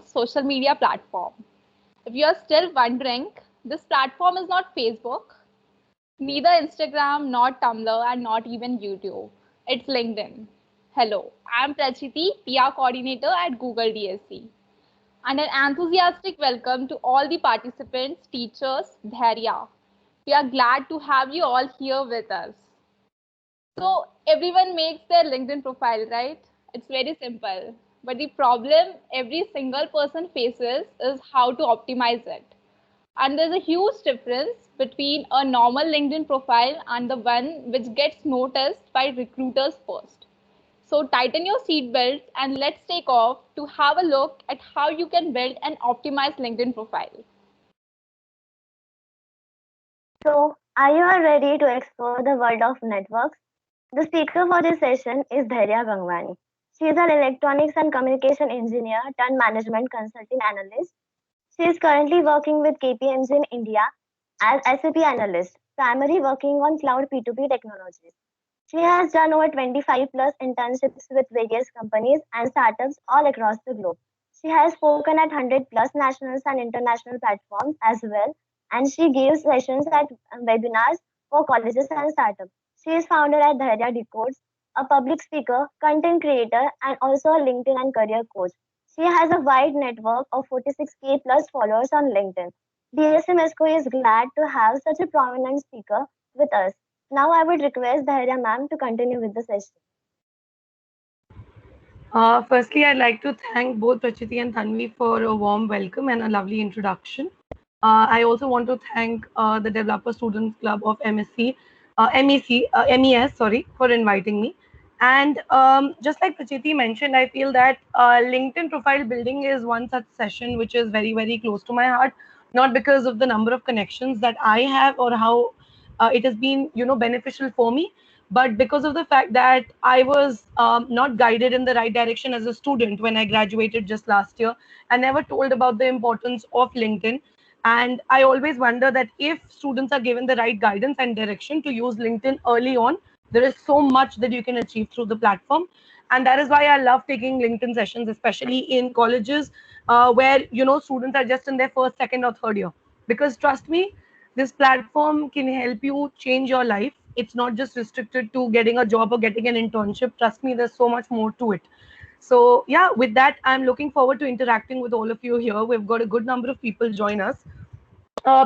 social media platform. If you are still wondering, this platform is not Facebook, neither Instagram, not Tumblr, and not even YouTube. It's LinkedIn. Hello, I'm Prachiti, PR coordinator at Google DSC, and an enthusiastic welcome to all the participants, teachers, Dharya. We are glad to have you all here with us. So everyone makes their LinkedIn profile, right? It's very simple. But the problem every single person faces is how to optimize it. And there's a huge difference between a normal LinkedIn profile and the one which gets noticed by recruiters first. So tighten your seatbelts and let's take off to have a look at how you can build an optimized LinkedIn profile. So, are you all ready to explore the world of networks? The speaker for this session is Dhairya Gangwani. She is an electronics and communication engineer turned management consulting analyst. She is currently working with KPMG in India as SAP analyst, primarily working on cloud P2P technologies. She has done over 25 plus internships with various companies and startups all across the globe. She has spoken at 100 plus national and international platforms as well, and she gives sessions at webinars for colleges and startups. She is founder at Dhairya Decodes, a public speaker, content creator, and also a LinkedIn and career coach. She has a wide network of 46K plus followers on LinkedIn. DSM ESCO is glad to have such a prominent speaker with us. Now I would request Dhairya ma'am to continue with the session. Firstly, I'd like to thank both Prachiti and Tanvi for a warm welcome and a lovely introduction. I also want to thank the Developer Students Club of MES, sorry, for inviting me. And just like Prachiti mentioned, I feel that LinkedIn profile building is one such session which is very, very close to my heart, not because of the number of connections that I have or how it has been, beneficial for me, but because of the fact that I was not guided in the right direction as a student when I graduated just last year. I never told about the importance of LinkedIn. And I always wonder that if students are given the right guidance and direction to use LinkedIn early on, there is so much that you can achieve through the platform. And that is why I love taking LinkedIn sessions, especially in colleges where, students are just in their first, second, or third year. Because trust me, this platform can help you change your life. It's not just restricted to getting a job or getting an internship. Trust me, there's so much more to it. So yeah, with that, I'm looking forward to interacting with all of you here. We've got a good number of people join us.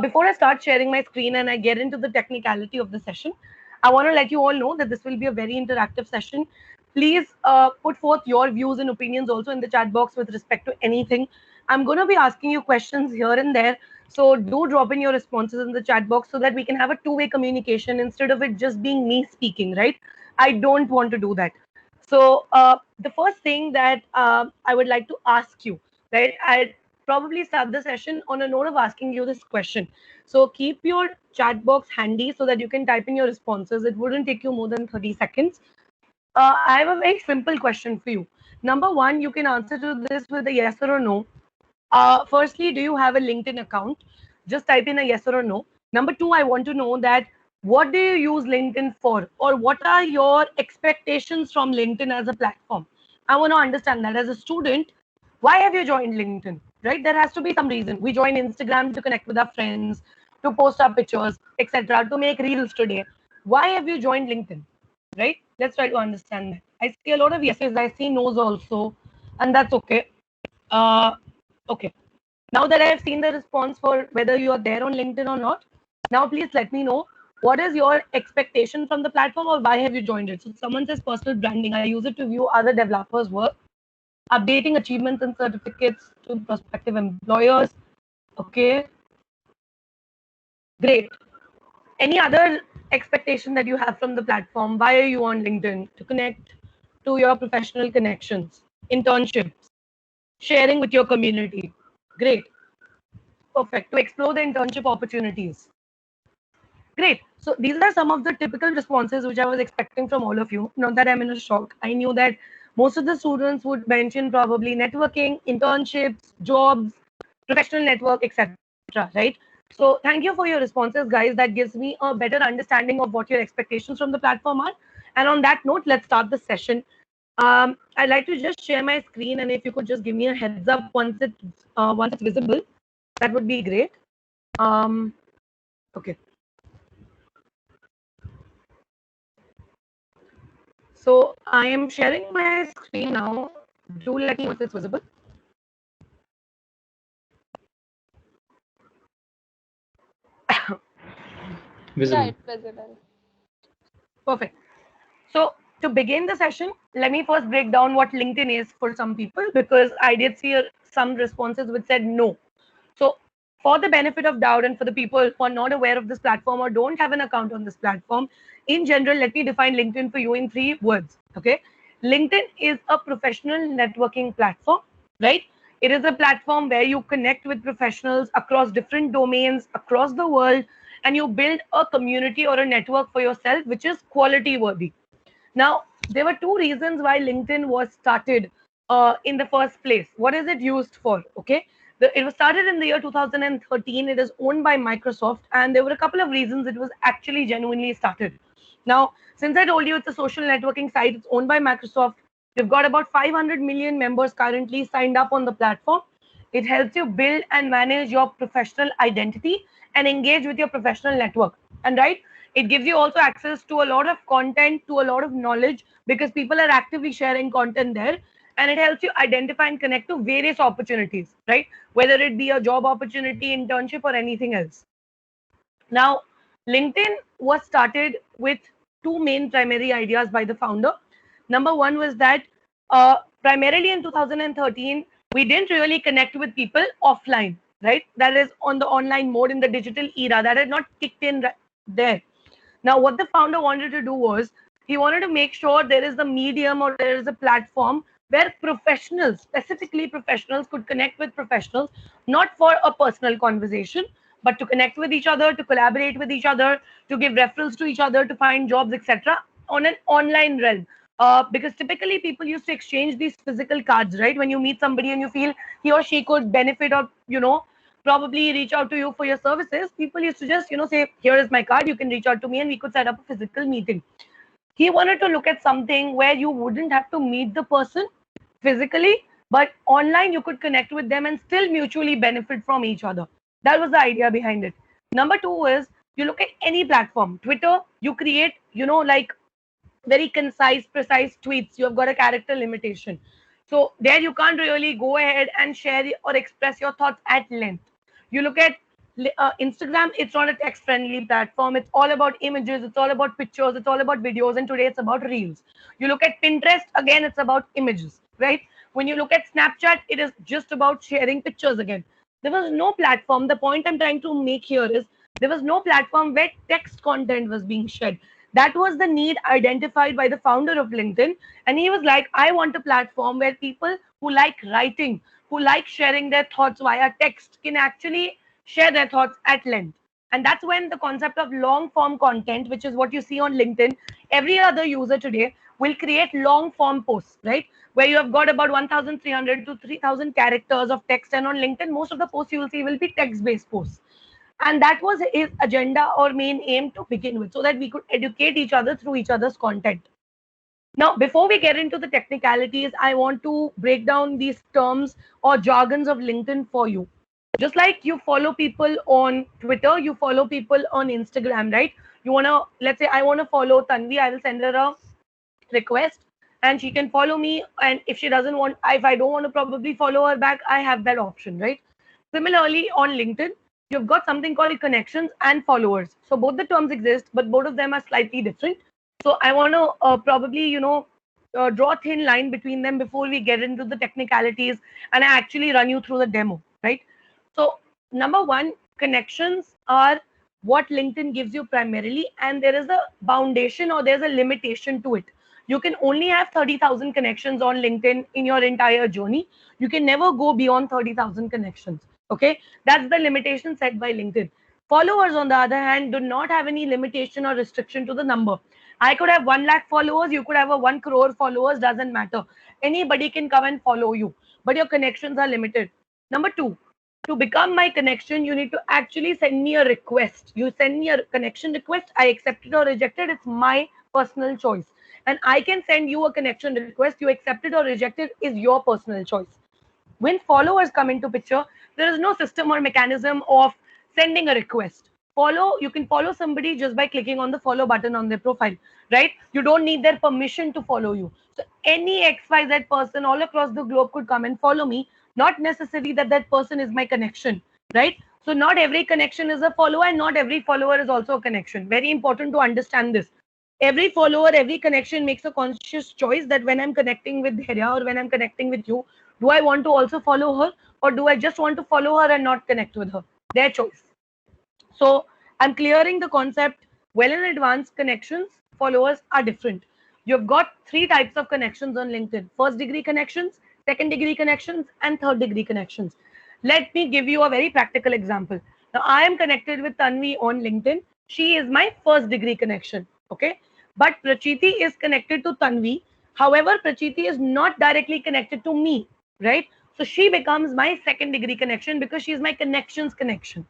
Before I start sharing my screen and I get into the technicality of the session, I want to let you all know that this will be a very interactive session. Please put forth your views and opinions also in the chat box with respect to anything. I'm going to be asking you questions here and there. So do drop in your responses in the chat box so that we can have a two-way communication instead of it just being me speaking, right? I don't want to do that. So the first thing that I would like to ask you, right? I probably start the session on a note of asking you this question. So keep your chat box handy so that you can type in your responses. It wouldn't take you more than 30 seconds. I have a very simple question for you. Number one, you can answer to this with a yes or a no. Firstly, do you have a LinkedIn account? Just type in a yes or a no. Number two, I want to know that what do you use LinkedIn for, or what are your expectations from LinkedIn as a platform? I want to understand that as a student, why have you joined LinkedIn? Right? There has to be some reason. We join Instagram to connect with our friends, to post our pictures, etc., to make reels today. Why have you joined LinkedIn? Right? Let's try to understand that. I see a lot of yeses, I see nos also, and that's okay. Okay. Now that I have seen the response for whether you are there on LinkedIn or not, now please let me know what is your expectation from the platform or why have you joined it. So someone says personal branding. I use it to view other developers' work, updating achievements and certificates to prospective employers. Okay, great. Any other expectation that you have from the platform? Why are you on LinkedIn? To connect to your professional connections, internships, sharing with your community. Great. Perfect. To explore the internship opportunities. Great. So these are some of the typical responses which I was expecting from all of you. Not that I'm in a shock. I knew that most of the students would mention probably networking, internships, jobs, professional network, etc. Right? So thank you for your responses, guys. That gives me a better understanding of what your expectations from the platform are. And on that note, let's start the session. I'd like to just share my screen, and if you could just give me a heads up once it's visible, that would be great. Okay. So I am sharing my screen now. Do let me know if it's visible. Yeah, it's visible. Perfect. So to begin the session, let me first break down what LinkedIn is for some people, because I did see some responses which said no. So for the benefit of doubt and for the people who are not aware of this platform or don't have an account on this platform, in general, let me define LinkedIn for you in 3 words. Okay. LinkedIn is a professional networking platform, right? It is a platform where you connect with professionals across different domains across the world, and you build a community or a network for yourself, which is quality worthy. Now, there were 2 reasons why LinkedIn was started in the first place. What is it used for? Okay. It was started in the year 2013. It is owned by Microsoft, and there were a couple of reasons it was actually genuinely started. Now, since I told you it's a social networking site, it's owned by Microsoft. We've got about 500 million members currently signed up on the platform. It helps you build and manage your professional identity and engage with your professional network. And right, it gives you also access to a lot of content, to a lot of knowledge, because people are actively sharing content there. And it helps you identify and connect to various opportunities, right? Whether it be a job opportunity, internship, or anything else. Now, LinkedIn was started with 2 main primary ideas by the founder. Number one was that primarily in 2013, we didn't really connect with people offline, right? That is on the online mode in the digital era. That had not kicked in there. Now, what the founder wanted to do was he wanted to make sure there is a medium or there is a platform where professionals, specifically professionals, could connect with professionals, not for a personal conversation, but to connect with each other, to collaborate with each other, to give referrals to each other, to find jobs, etc., on an online realm. Because typically people used to exchange these physical cards, right? When you meet somebody and you feel he or she could benefit or, probably reach out to you for your services, people used to just, say, here is my card, you can reach out to me, and we could set up a physical meeting. He wanted to look at something where you wouldn't have to meet the person physically, but online you could connect with them and still mutually benefit from each other. That was the idea behind it. Number two is, you look at any platform, Twitter, you create, like very concise, precise tweets. You have got a character limitation. So there you can't really go ahead and share or express your thoughts at length. You look at Instagram, it's not a text friendly platform. It's all about images, it's all about pictures, it's all about videos, and today it's about reels. You look at Pinterest, again, it's about images, right? When you look at Snapchat, it is just about sharing pictures again. There was no platform. The point I'm trying to make here is there was no platform where text content was being shared. That was the need identified by the founder of LinkedIn. And he was like, I want a platform where people who like writing, who like sharing their thoughts via text, can actually share their thoughts at length. And that's when the concept of long form content, which is what you see on LinkedIn, every other user today will create long form posts, right? Where you have got about 1,300 to 3,000 characters of text. And on LinkedIn, most of the posts you will see will be text based posts. And that was his agenda or main aim to begin with, so that we could educate each other through each other's content. Now, before we get into the technicalities, I want to break down these terms or jargons of LinkedIn for you. Just like you follow people on Twitter, you follow people on Instagram, right? You want to, let's say I want to follow Tanvi, I will send her a request and she can follow me. And if she doesn't want, if I don't want to probably follow her back, I have that option, right? Similarly, on LinkedIn, you've got something called connections and followers. So both the terms exist, but both of them are slightly different. So I want to probably, draw a thin line between them before we get into the technicalities and I actually run you through the demo, right? So number one, connections are what LinkedIn gives you primarily, and there is a foundation or there's a limitation to it. You can only have 30,000 connections on LinkedIn in your entire journey. You can never go beyond 30,000 connections. Okay, that's the limitation set by LinkedIn. Followers, on the other hand, do not have any limitation or restriction to the number. I could have 1 lakh followers, you could have a 1 crore followers, doesn't matter. Anybody can come and follow you, but your connections are limited. Number two, to become my connection, you need to actually send me a request. You send me a connection request, I accept it or reject it, it's my personal choice. and I can send you a connection request. You accept it or reject it is your personal choice. When followers come into picture, there is no system or mechanism of sending a request. You can follow somebody just by clicking on the follow button on their profile, right? You don't need their permission to follow you. So any XYZ person all across the globe could come and follow me, not necessarily that that person is my connection, right? So not every connection is a follower and not every follower is also a connection. Very important to understand this. Every follower, every connection makes a conscious choice that when I'm connecting with Dharya or when I'm connecting with you, do I want to also follow her or do I just want to follow her and not connect with her? Their choice. So I'm clearing the concept well in advance. Connections, followers are different. You've got 3 types of connections on LinkedIn: first degree connections, second degree connections, and third degree connections. Let me give you a very practical example. Now, I am connected with Tanvi on LinkedIn. She is my first degree connection. Okay. But Prachiti is connected to Tanvi. However, Prachiti is not directly connected to me, right? So she becomes my second degree connection because she is my connections connection.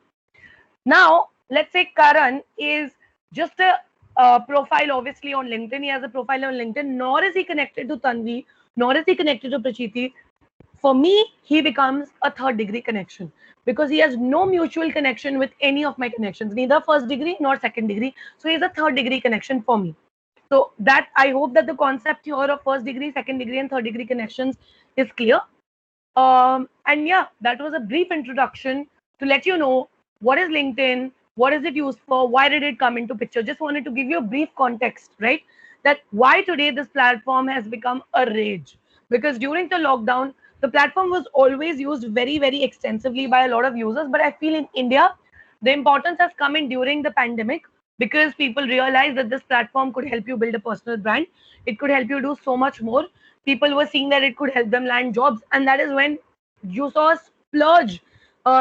Now, let's say Karan is just a profile, obviously, on LinkedIn. He has a profile on LinkedIn, nor is he connected to Tanvi, nor is he connected to Prachiti. For me, he becomes a third degree connection because he has no mutual connection with any of my connections, neither first degree nor second degree. So he's a third degree connection for me. So that I hope that the concept here of first degree, second degree, and third degree connections is clear. And yeah, that was a brief introduction to let you know what is LinkedIn, what is it used for, why did it come into picture. Just wanted to give you a brief context, right? That why today this platform has become a rage. Because during the lockdown, the platform was always used very, very extensively by a lot of users. But I feel in India, the importance has come in during the pandemic because people realized that this platform could help you build a personal brand. It could help you do so much more. People were seeing that it could help them land jobs, and that is when you saw a splurge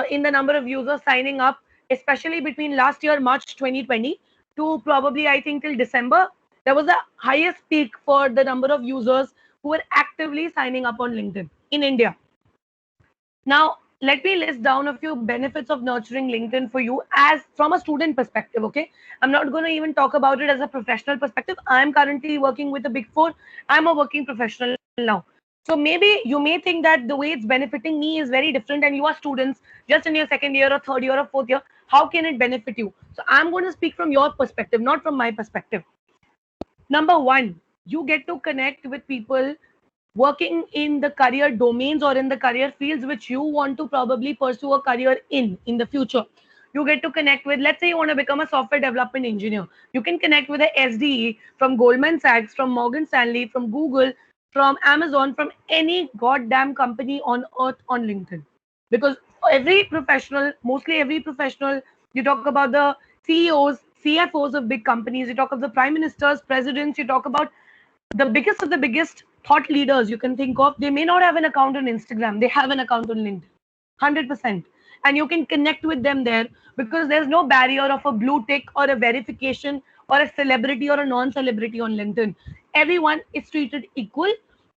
in the number of users signing up, especially between last year March 2020 to probably I think till December. There was the highest peak for the number of users who were actively signing up on LinkedIn in India. Now, let me list down a few benefits of nurturing LinkedIn for you as from a student perspective. Okay, I'm not going to even talk about it as a professional perspective. I'm currently working with a big four. I'm a working professional now. So maybe you may think that the way it's benefiting me is very different, and you are students just in your second year or third year or fourth year. How can it benefit you? So I'm going to speak from your perspective, not from my perspective. Number one, you get to connect with people working in the career domains or in the career fields which you want to probably pursue a career in the future. You get to connect with, let's say you want to become a software development engineer, you can connect with a SDE from Goldman Sachs, from Morgan Stanley, from Google, from Amazon, from any goddamn company on earth on LinkedIn. Because every professional, mostly every professional, you talk about the CEOs, CFOs of big companies, you talk of the prime ministers, presidents, you talk about the biggest of the biggest thought leaders you can think of, they may not have an account on Instagram. They have an account on LinkedIn. 100%. And you can connect with them there because there's no barrier of a blue tick or a verification or a celebrity or a non-celebrity on LinkedIn. Everyone is treated equal.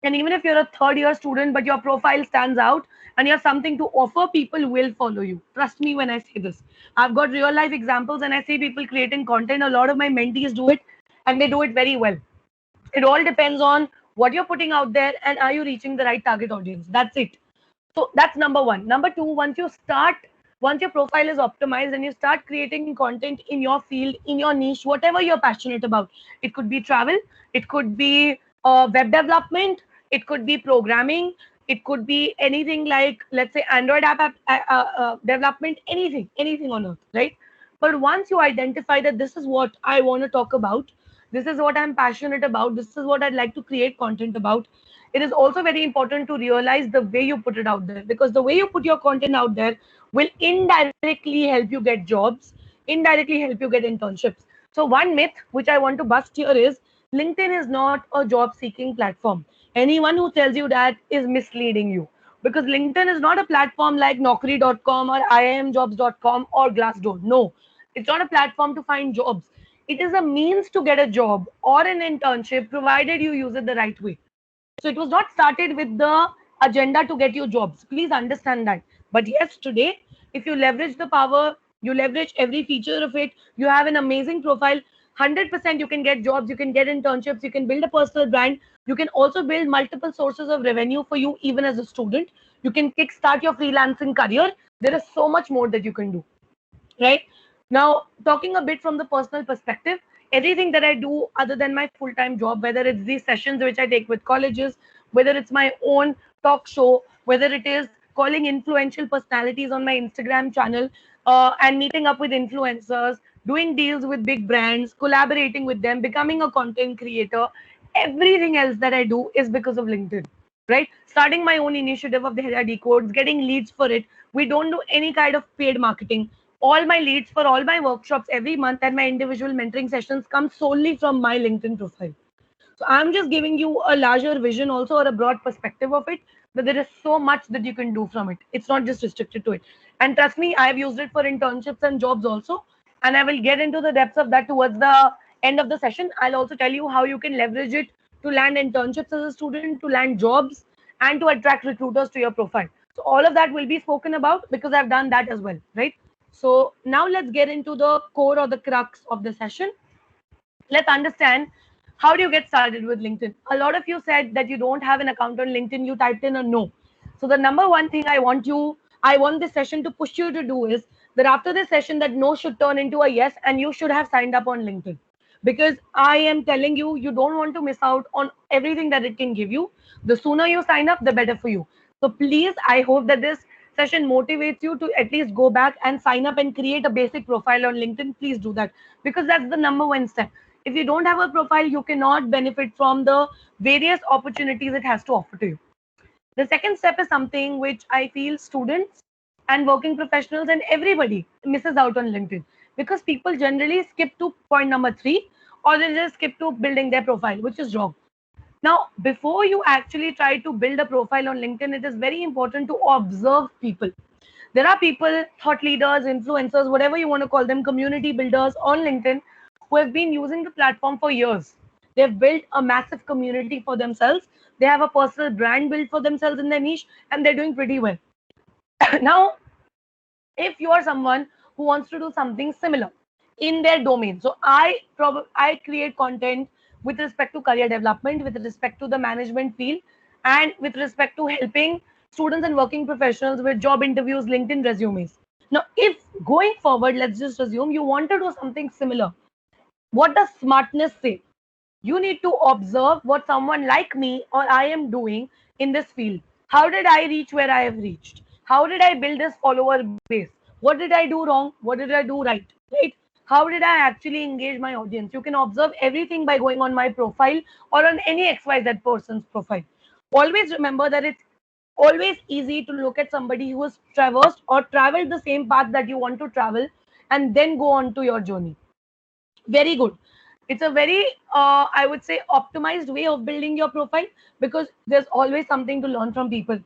And even if you're a third year student, but your profile stands out and you have something to offer, people will follow you. Trust me when I say this. I've got real life examples and I see people creating content. A lot of my mentees do it and they do it very well. It all depends on what you're putting out there and are you reaching the right target audience. That's it. So that's number one. Number two, once your profile is optimized and you start creating content in your field, in your niche, whatever you're passionate about, it could be travel, it could be web development, it could be programming, it could be anything like, let's say, Android app development, anything on earth, right? But once you identify that this is what I want to talk about, this is what I'm passionate about, this is what I'd like to create content about, it is also very important to realize the way you put it out there, because the way you put your content out there will indirectly help you get jobs, indirectly help you get internships. So one myth which I want to bust here is LinkedIn is not a job seeking platform. Anyone who tells you that is misleading you, because LinkedIn is not a platform like Naukri.com or IIMjobs.com or Glassdoor. No, it's not a platform to find jobs. It is a means to get a job or an internship provided you use it the right way. So it was not started with the agenda to get you jobs. Please understand that. But yes, today, if you leverage the power, you leverage every feature of it, you have an amazing profile. 100% you can get jobs, you can get internships, you can build a personal brand, you can also build multiple sources of revenue for you even as a student. You can kickstart your freelancing career. There is so much more that you can do, right? Now, talking a bit from the personal perspective, everything that I do other than my full-time job, whether it's these sessions which I take with colleges, whether it's my own talk show, whether it is calling influential personalities on my Instagram channel, and meeting up with influencers, doing deals with big brands, collaborating with them, becoming a content creator, everything else that I do is because of LinkedIn, right? Starting my own initiative of the Dehlia Decodes, getting leads for it. We don't do any kind of paid marketing. All my leads for all my workshops every month and my individual mentoring sessions come solely from my LinkedIn profile. So I'm just giving you a larger vision also, or a broad perspective of it, that there is so much that you can do from it. It's not just restricted to it. And trust me, I've used it for internships and jobs also. And I will get into the depths of that towards the end of the session. I'll also tell you how you can leverage it to land internships as a student, to land jobs, and to attract recruiters to your profile. So all of that will be spoken about because I've done that as well, right? So now let's get into the core or the crux of the session. Let's understand, how do you get started with LinkedIn? A lot of you said that you don't have an account on LinkedIn. You typed in a no. So the number one thing I want this session to push you to do is that after this session, that no should turn into a yes, and you should have signed up on LinkedIn. Because I am telling you, you don't want to miss out on everything that it can give you. The sooner you sign up, the better for you. So please, I hope that this session motivates you to at least go back and sign up and create a basic profile on LinkedIn. Please do that, because that's the number one step. If you don't have a profile, you cannot benefit from the various opportunities it has to offer to you. The second step is something which I feel students and working professionals and everybody misses out on LinkedIn, because people generally skip to point number 3, or they just skip to building their profile, which is wrong. Now, before you actually try to build a profile on LinkedIn, it is very important to observe people. There are people, thought leaders, influencers, whatever you want to call them, community builders on LinkedIn, who have been using the platform for years. They've built a massive community for themselves. They have a personal brand built for themselves in their niche, and they're doing pretty well. Now, if you are someone who wants to do something similar in their domain, so I create content with respect to career development, with respect to the management field, and with respect to helping students and working professionals with job interviews, LinkedIn resumes. Now, if going forward, let's just assume you want to do something similar, what does smartness say? You need to observe what someone like me or I am doing in this field. How did I reach where I have reached? How did I build this follower base? What did I do wrong? What did I do right? Right? How did I actually engage my audience? You can observe everything by going on my profile or on any XYZ person's profile. Always remember that it's always easy to look at somebody who has traversed or traveled the same path that you want to travel and then go on to your journey. Very good. It's a very I would say optimized way of building your profile, because there's always something to learn from people.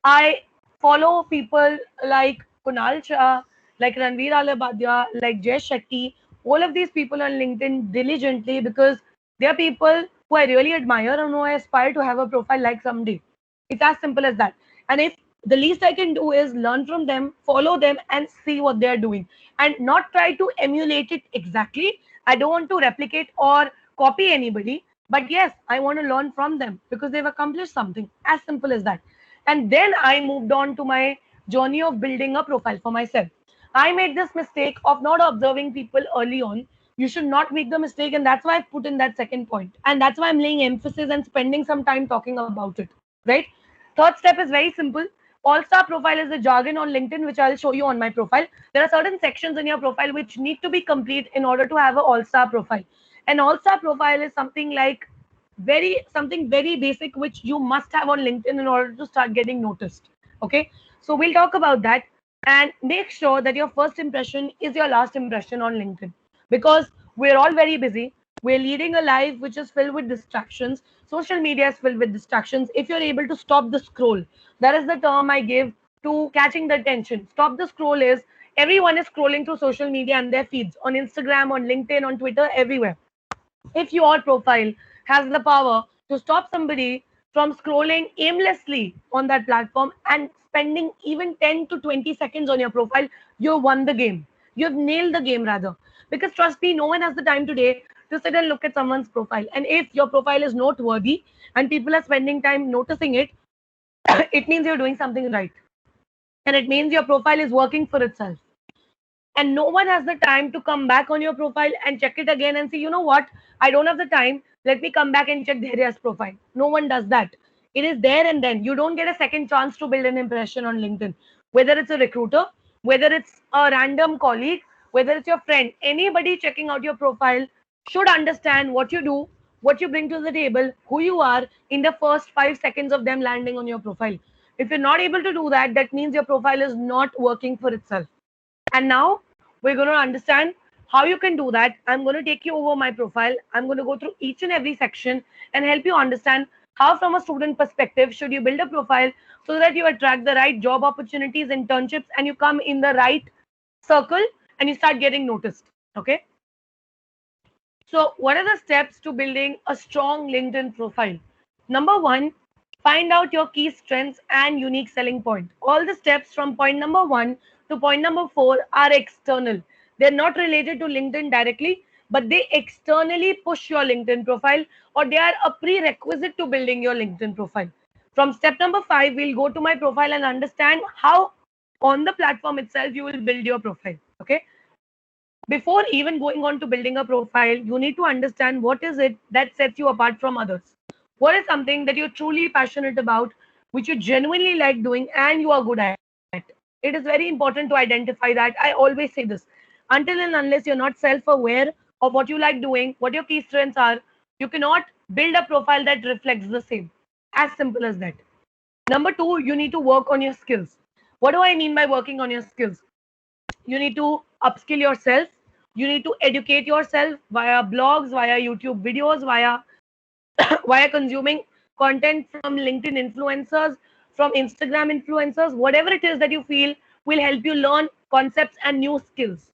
I follow people like Kunal Shah, like Ranveer Alabadia, like Jay Shetty, all of these people on LinkedIn diligently, because they are people who I really admire and who I aspire to have a profile like someday. It's as simple as that. And if the least I can do is learn from them, follow them, and see what they're doing, and not try to emulate it exactly. I don't want to replicate or copy anybody, but yes, I want to learn from them because they've accomplished something. As simple as that. And then I moved on to my journey of building a profile for myself. I made this mistake of not observing people early on. You should not make the mistake, and that's why I put in that second point. And that's why I'm laying emphasis and spending some time talking about it. Right? Third step is very simple. All-star profile is the jargon on LinkedIn, which I'll show you on my profile. There are certain sections in your profile which need to be complete in order to have an all-star profile. An all-star profile is something like something very basic which you must have on LinkedIn in order to start getting noticed. Okay, so we'll talk about that, and make sure that your first impression is your last impression on LinkedIn, because we're all very busy. We're leading a life which is filled with distractions. Social media is filled with distractions. If you're able to stop the scroll, that is the term I give to catching the attention. Stop the scroll is everyone is scrolling through social media and their feeds on Instagram, on LinkedIn, on Twitter, everywhere. If your profile has the power to stop somebody from scrolling aimlessly on that platform and spending even 10 to 20 seconds on your profile, you've won the game. You've nailed the game rather. Because trust me, no one has the time today to sit and look at someone's profile. And if your profile is noteworthy and people are spending time noticing it, it means you're doing something right. And it means your profile is working for itself. And no one has the time to come back on your profile and check it again and say, you know what, I don't have the time, let me come back and check Dhairya's profile. No one does that. It is there and then. You don't get a second chance to build an impression on LinkedIn. Whether it's a recruiter, whether it's a random colleague, whether it's your friend, anybody checking out your profile should understand what you do, what you bring to the table, who you are in the first 5 seconds of them landing on your profile. If you're not able to do that, that means your profile is not working for itself. And now we're going to understand how you can do that. I'm going to take you over my profile. I'm going to go through each and every section and help you understand how, from a student perspective, should you build a profile so that you attract the right job opportunities, internships, and you come in the right circle and you start getting noticed. Okay. So what are the steps to building a strong LinkedIn profile? Number one, find out your key strengths and unique selling point. All the steps from point number 1 to point number 4 are external. They're not related to LinkedIn directly, but they externally push your LinkedIn profile, or they are a prerequisite to building your LinkedIn profile. From step number 5, we'll go to my profile and understand how on the platform itself you will build your profile. Okay. Before even going on to building a profile, you need to understand what is it that sets you apart from others. What is something that you're truly passionate about, which you genuinely like doing and you are good at? It is very important to identify that. I always say this. Until and unless you're not self-aware of what you like doing, what your key strengths are, you cannot build a profile that reflects the same. As simple as that. Number 2, you need to work on your skills. What do I mean by working on your skills? You need to upskill yourself. You need to educate yourself via blogs, via YouTube videos, via via consuming content from LinkedIn influencers, from Instagram influencers, whatever it is that you feel will help you learn concepts and new skills.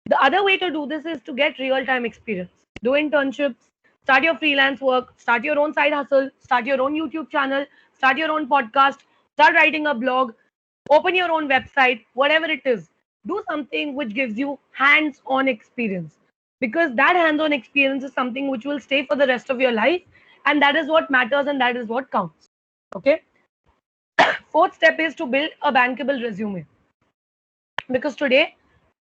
The other way to do this is to get real time experience. Do internships, start your freelance work, start your own side hustle, start your own YouTube channel, start your own podcast, start writing a blog, open your own website, whatever it is. Do something which gives you hands on experience, because that hands on experience is something which will stay for the rest of your life, and that is what matters and that is what counts. Okay. Fourth step is to build a bankable resume, because today,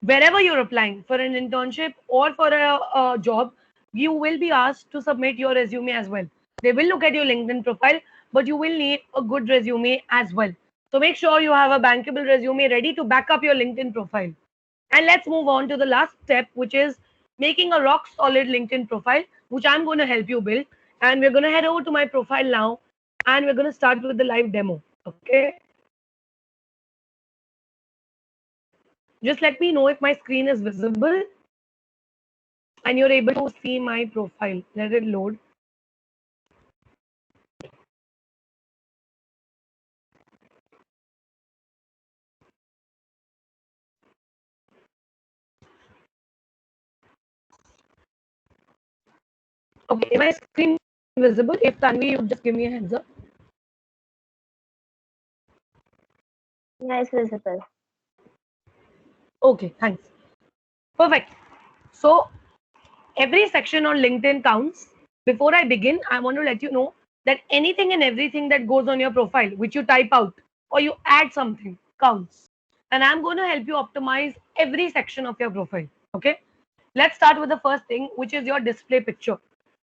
wherever you're applying for an internship or for a job, you will be asked to submit your resume as well. They will look at your LinkedIn profile, but you will need a good resume as well. So make sure you have a bankable resume ready to back up your LinkedIn profile. And let's move on to the last step, which is making a rock solid LinkedIn profile, which I'm going to help you build. And we're going to head over to my profile now, and we're going to start with the live demo. Okay. Just let me know if my screen is visible and you're able to see my profile. Let it load. Okay, is my screen visible? If Tanvi, you just give me a heads up. Yeah, it's visible. Okay, thanks. Perfect. So every section on LinkedIn counts. Before I begin, I want to let you know that anything and everything that goes on your profile, which you type out or you add something, counts. And I'm going to help you optimize every section of your profile. Okay. Let's start with the first thing, which is your display picture.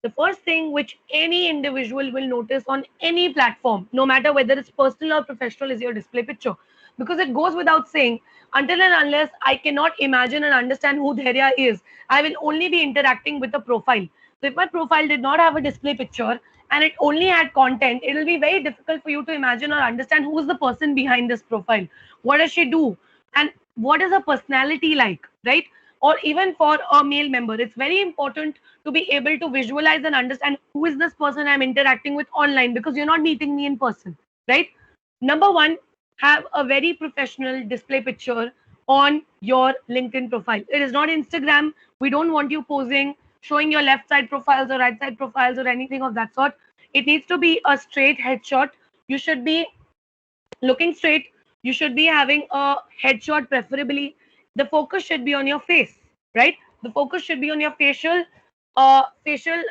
The first thing which any individual will notice on any platform, no matter whether it's personal or professional, is your display picture. Because it goes without saying, until and unless I cannot imagine and understand who Dhairya is, I will only be interacting with a profile. So if my profile did not have a display picture and it only had content, it will be very difficult for you to imagine or understand who is the person behind this profile. What does she do? And what is her personality like, right? Or even for a male member, it's very important to be able to visualize and understand who is this person I'm interacting with online, because you're not meeting me in person, right? Number one, have a very professional display picture on your LinkedIn profile. It is not Instagram. We don't want you posing, showing your left side profiles or right side profiles or anything of that sort. It needs to be a straight headshot. You should be looking straight. You should be having a headshot preferably. The focus should be on your face, right? The focus should be on your facial facial,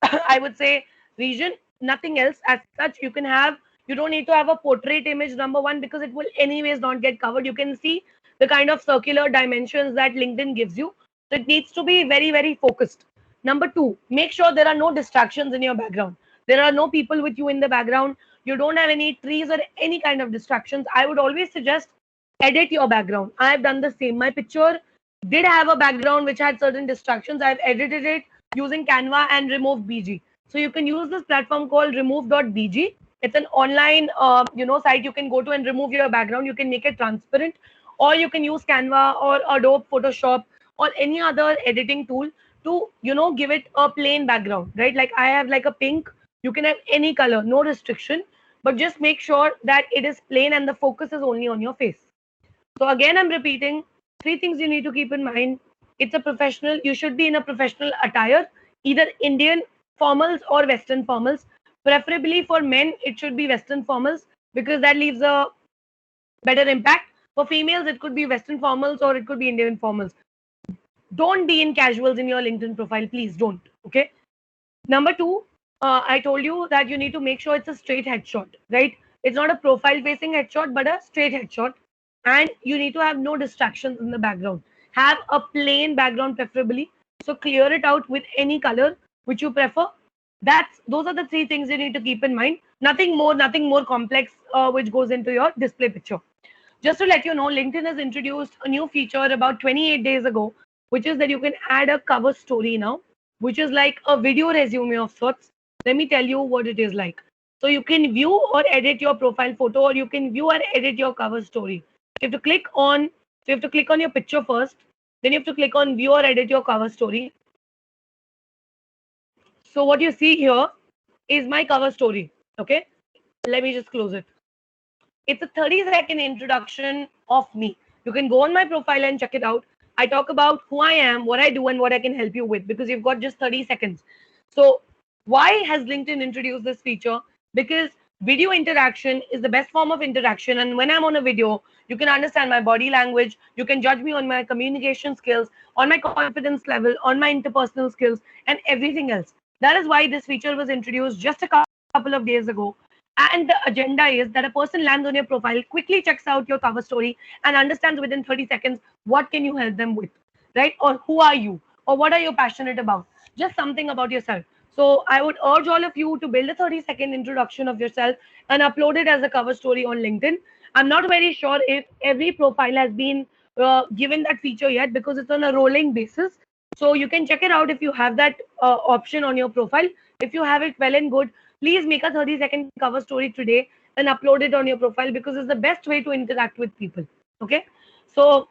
I would say, region, nothing else as such. You don't need to have a portrait image, number one, because it will anyways not get covered. You can see the kind of circular dimensions that LinkedIn gives you. So it needs to be very, very focused. Number two, make sure there are no distractions in your background. There are no people with you in the background. You don't have any trees or any kind of distractions. I would always suggest edit your background. I have done the same. My picture did have a background which had certain distractions. I've edited it using Canva and Remove BG. So you can use this platform called remove.bg. It's an online site you can go to and remove your background. You can make it transparent, or you can use Canva or Adobe Photoshop or any other editing tool to give it a plain background, right? Like I have like a pink. You can have any color, no restriction, but just make sure that it is plain and the focus is only on your face. So again, I'm repeating three things you need to keep in mind. It's a professional. You should be in a professional attire, either Indian formals or Western formals. Preferably for men, it should be Western formals because that leaves a better impact. For females, it could be Western formals or it could be Indian formals. Don't be in casuals in your LinkedIn profile, please don't. Okay. Number two, I told you that you need to make sure it's a straight headshot, right? It's not a profile facing headshot, but a straight headshot. And you need to have no distractions in the background. Have a plain background preferably. So clear it out with any color which you prefer. Those are the three things you need to keep in mind. Nothing more complex which goes into your display picture. Just to let you know, LinkedIn has introduced a new feature about 28 days ago, which is that you can add a cover story now, which is like a video resume of sorts. Let me tell you what it is like. So you can view or edit your profile photo, or you can view or edit your cover story. You have to click on your picture first, then you have to click on view or edit your cover story. So what you see here is my cover story. Okay, let me just close it. It's a 30-second introduction of me. You can go on my profile and check it out. I talk about who I am, what I do, and what I can help you with because you've got just 30 seconds. So, why has LinkedIn introduced this feature? Because video interaction is the best form of interaction. And when I'm on a video, you can understand my body language. You can judge me on my communication skills, on my confidence level, on my interpersonal skills, and everything else. That is why this feature was introduced just a couple of days ago. And the agenda is that a person lands on your profile, quickly checks out your cover story, and understands within 30 seconds what can you help them with, right? Or who are you? Or what are you passionate about? Just something about yourself. So I would urge all of you to build a 30-second introduction of yourself and upload it as a cover story on LinkedIn. I'm not very sure if every profile has been given that feature yet because it's on a rolling basis. So you can check it out if you have that option on your profile. If you have it, well and good. Please make a 30-second cover story today and upload it on your profile because it's the best way to interact with people. Okay. So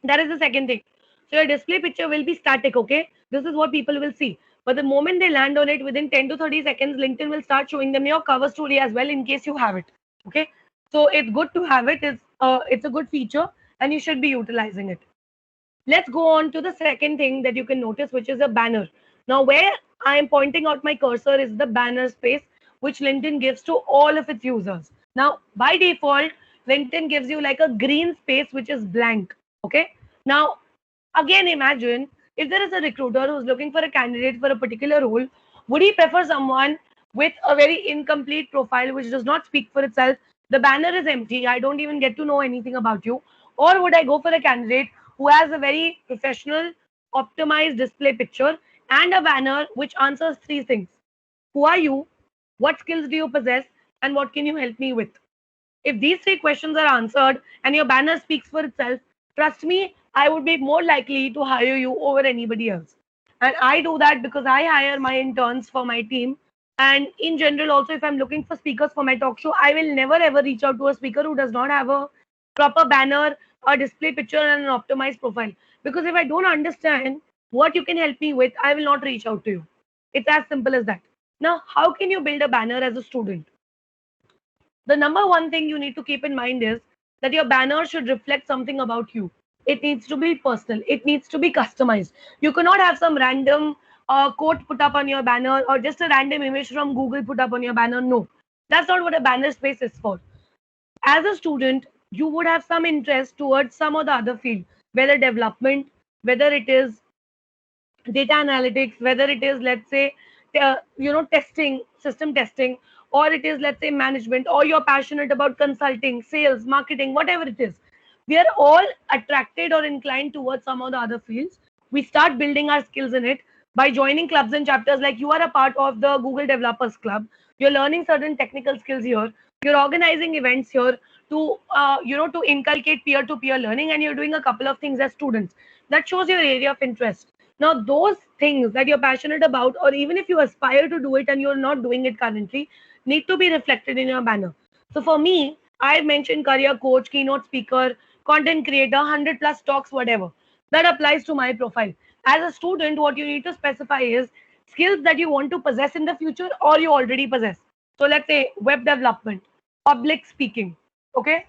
that is the second thing. So your display picture will be static. Okay. This is what people will see. But the moment they land on it, within 10 to 30 seconds, LinkedIn will start showing them your cover story as well in case you have it. Okay. So it's good to have it. It's a good feature and you should be utilizing it. Let's go on to the second thing that you can notice, which is a banner. Now, where I am pointing out my cursor is the banner space, which LinkedIn gives to all of its users. Now, by default, LinkedIn gives you like a green space, which is blank. Okay. Now, again, imagine if there is a recruiter who's looking for a candidate for a particular role, would he prefer someone with a very incomplete profile, which does not speak for itself? The banner is empty. I don't even get to know anything about you. Or would I go for a candidate who has a very professional, optimized display picture and a banner which answers three things? Who are you? What skills do you possess? And what can you help me with? If these three questions are answered and your banner speaks for itself, trust me, I would be more likely to hire you over anybody else. And I do that because I hire my interns for my team. And in general, also, if I'm looking for speakers for my talk show, I will never ever reach out to a speaker who does not have a proper banner, a display picture, and an optimized profile. Because if I don't understand what you can help me with, I will not reach out to you. It's as simple as that. Now, how can you build a banner as a student? The number one thing you need to keep in mind is that your banner should reflect something about you. It needs to be personal. It needs to be customized. You cannot have some random quote put up on your banner or just a random image from Google put up on your banner. No, that's not what a banner space is for. As a student, you would have some interest towards some or the other field, whether development, whether it is data analytics, whether it is, let's say, testing, system testing, or it is, let's say, management, or you're passionate about consulting, sales, marketing, whatever it is. We are all attracted or inclined towards some of the other fields. We start building our skills in it by joining clubs and chapters. Like you are a part of the Google Developers Club. You're learning certain technical skills here. You're organizing events here to, to inculcate peer-to-peer learning, and you're doing a couple of things as students. That shows your area of interest. Now, those things that you're passionate about, or even if you aspire to do it and you're not doing it currently, need to be reflected in your banner. So for me, I mentioned career coach, keynote speaker, content creator, 100 plus talks, whatever. That applies to my profile. As a student, what you need to specify is skills that you want to possess in the future or you already possess. So let's say web development, public speaking, okay?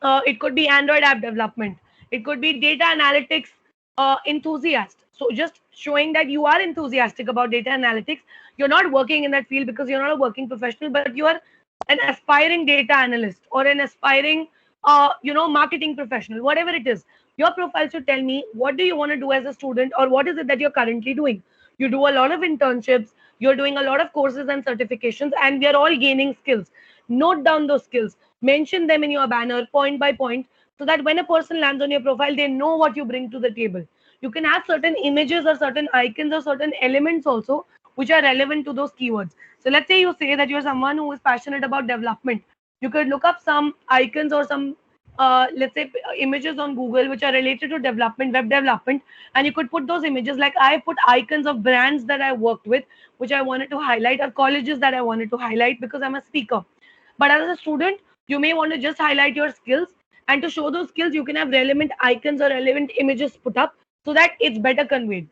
It could be Android app development. It could be data analytics enthusiast. So just showing that you are enthusiastic about data analytics. You're not working in that field because you're not a working professional, but you are an aspiring data analyst or an aspiring, marketing professional, whatever it is. Your profile should tell me what do you want to do as a student, or what is it that you're currently doing. You do a lot of internships, you're doing a lot of courses and certifications, and we are all gaining skills. Note down those skills, mention them in your banner point by point, so that when a person lands on your profile, they know what you bring to the table. You can have certain images or certain icons or certain elements also which are relevant to those keywords. So let's say you say that you're someone who is passionate about development. You could look up some icons or some, let's say, images on Google which are related to development, web development, and you could put those images. Like I put icons of brands that I worked with, which I wanted to highlight, or colleges that I wanted to highlight because I'm a speaker. But as a student, you may want to just highlight your skills, and to show those skills, you can have relevant icons or relevant images put up so that it's better conveyed.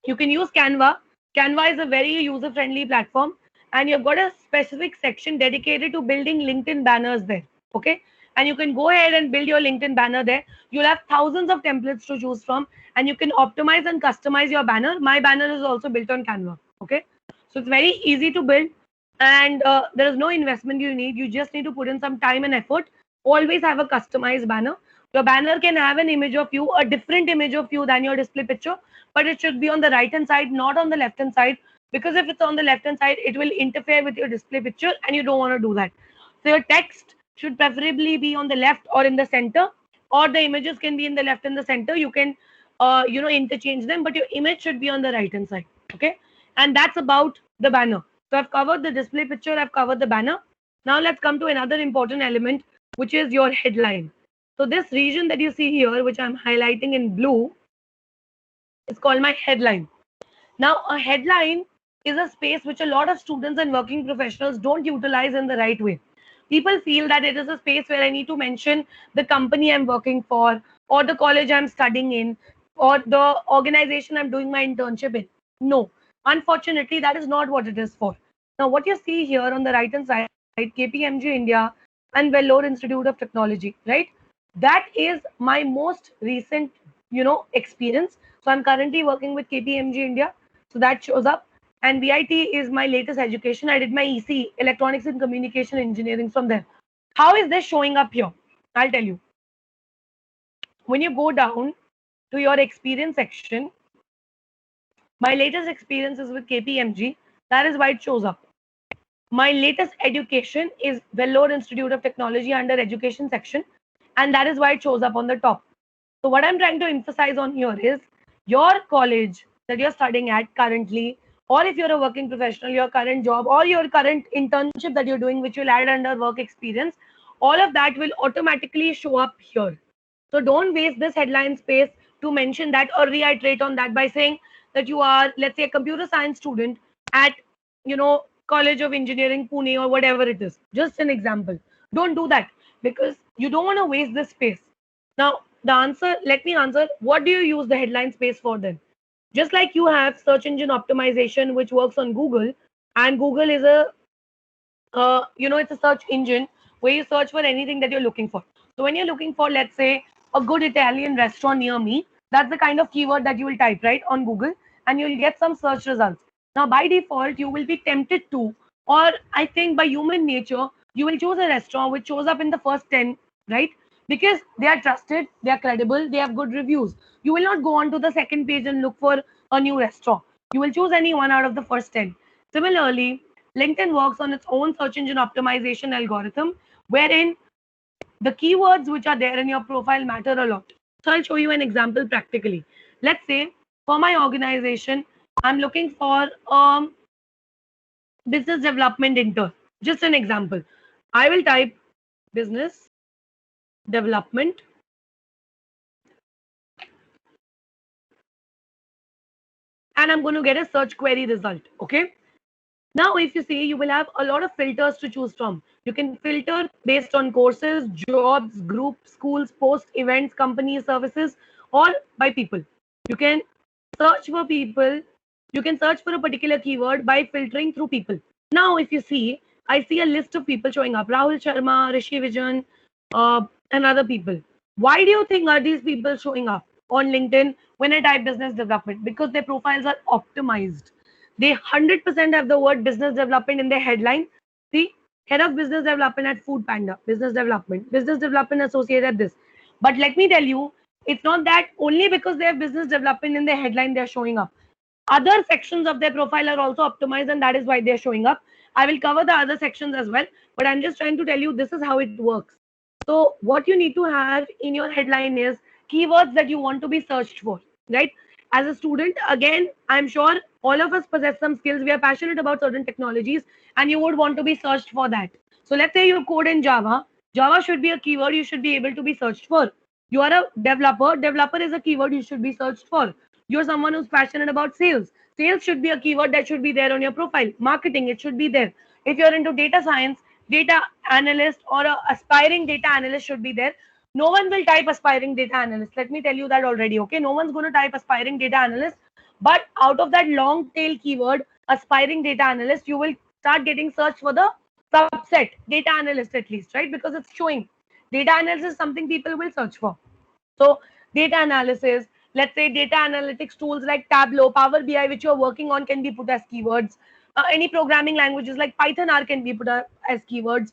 You can use Canva. Canva is a very user-friendly platform, and you've got a specific section dedicated to building LinkedIn banners there. Okay, and you can go ahead and build your LinkedIn banner there. You'll have thousands of templates to choose from, and you can optimize and customize your banner. My banner is also built on Canva. Okay, so it's very easy to build, and there is no investment you need. You just need to put in some time and effort. Always have a customized banner. Your banner can have an image of you, a different image of you than your display picture, but it should be on the right hand side, not on the left hand side, because if it's on the left hand side, it will interfere with your display picture, and you don't want to do that. So your text should preferably be on the left or in the center, or the images can be in the left and the center. You can, interchange them, but your image should be on the right hand side. Okay, and that's about the banner. So I've covered the display picture, I've covered the banner. Now let's come to another important element, which is your headline. So this region that you see here, which I'm highlighting in blue, is called my headline. Now, a headline is a space which a lot of students and working professionals don't utilize in the right way. People feel that it is a space where I need to mention the company I'm working for, or the college I'm studying in, or the organization I'm doing my internship in. No, unfortunately, that is not what it is for. Now, what you see here on the right hand side, KPMG India and Vellore Institute of Technology, right? That is my most recent, experience. So I'm currently working with KPMG India. So that shows up. And VIT is my latest education. I did my EC, Electronics and Communication Engineering, from there. How is this showing up here? I'll tell you. When you go down to your experience section, my latest experience is with KPMG. That is why it shows up. My latest education is Vellore Institute of Technology under education section, and that is why it shows up on the top. So what I'm trying to emphasize on here is your college that you're studying at currently, or if you're a working professional, your current job or your current internship that you're doing, which you'll add under work experience, all of that will automatically show up here. So don't waste this headline space to mention that or reiterate on that by saying that you are, let's say, a computer science student at, College of Engineering, Pune, or whatever it is. Just an example. Don't do that, because you don't want to waste this space. Now, let me answer, what do you use the headline space for then? Just like you have search engine optimization, which works on Google, and Google is it's a search engine where you search for anything that you're looking for. So when you're looking for, let's say, a good Italian restaurant near me, that's the kind of keyword that you will type, right, on Google, and you'll get some search results. Now, by default, you will be tempted to, or I think by human nature, you will choose a restaurant which shows up in the first 10, right? because they are trusted, they are credible, they have good reviews. You will not go on to the second page and look for a new restaurant. You will choose any one out of the first 10. Similarly, LinkedIn works on its own search engine optimization algorithm, wherein the keywords which are there in your profile matter a lot. So I'll show you an example practically. Let's say for my organization, I'm looking for business development intern. Just an example. I will type business development and I'm going to get a search query result. Okay. Now, if you see, you will have a lot of filters to choose from. You can filter based on courses, jobs, groups, schools, posts, events, companies, services, or by people. You can search for people. You can search for a particular keyword by filtering through people. Now, if you see, I see a list of people showing up. Rahul Sharma, Rishi Vijan, and other people. Why do you think are these people showing up on LinkedIn when I type business development? Because their profiles are optimized. They 100% have the word business development in their headline. See, head of business development at Food Panda, business development associate at this. But let me tell you, it's not that only because they have business development in their headline, they're showing up. Other sections of their profile are also optimized, and that is why they're showing up. I will cover the other sections as well, but I'm just trying to tell you this is how it works. So, what you need to have in your headline is keywords that you want to be searched for, right? As a student, again, I'm sure all of us possess some skills. We are passionate about certain technologies, and you would want to be searched for that. So, let's say you code in Java. Java should be a keyword you should be able to be searched for. You are a developer. Developer is a keyword you should be searched for. You're someone who's passionate about sales. Sales should be a keyword that should be there on your profile. Marketing, it should be there. If you're into data science, data analyst or a aspiring data analyst should be there. No one will type aspiring data analyst. Let me tell you that already. Okay, no one's going to type aspiring data analyst. But out of that long tail keyword, aspiring data analyst, you will start getting searched for the subset, data analyst at least, right? Because it's showing. Data analysis is something people will search for. So data analysis, let's say data analytics tools like Tableau, Power BI, which you're working on can be put as keywords. Any programming languages like Python R can be put as keywords.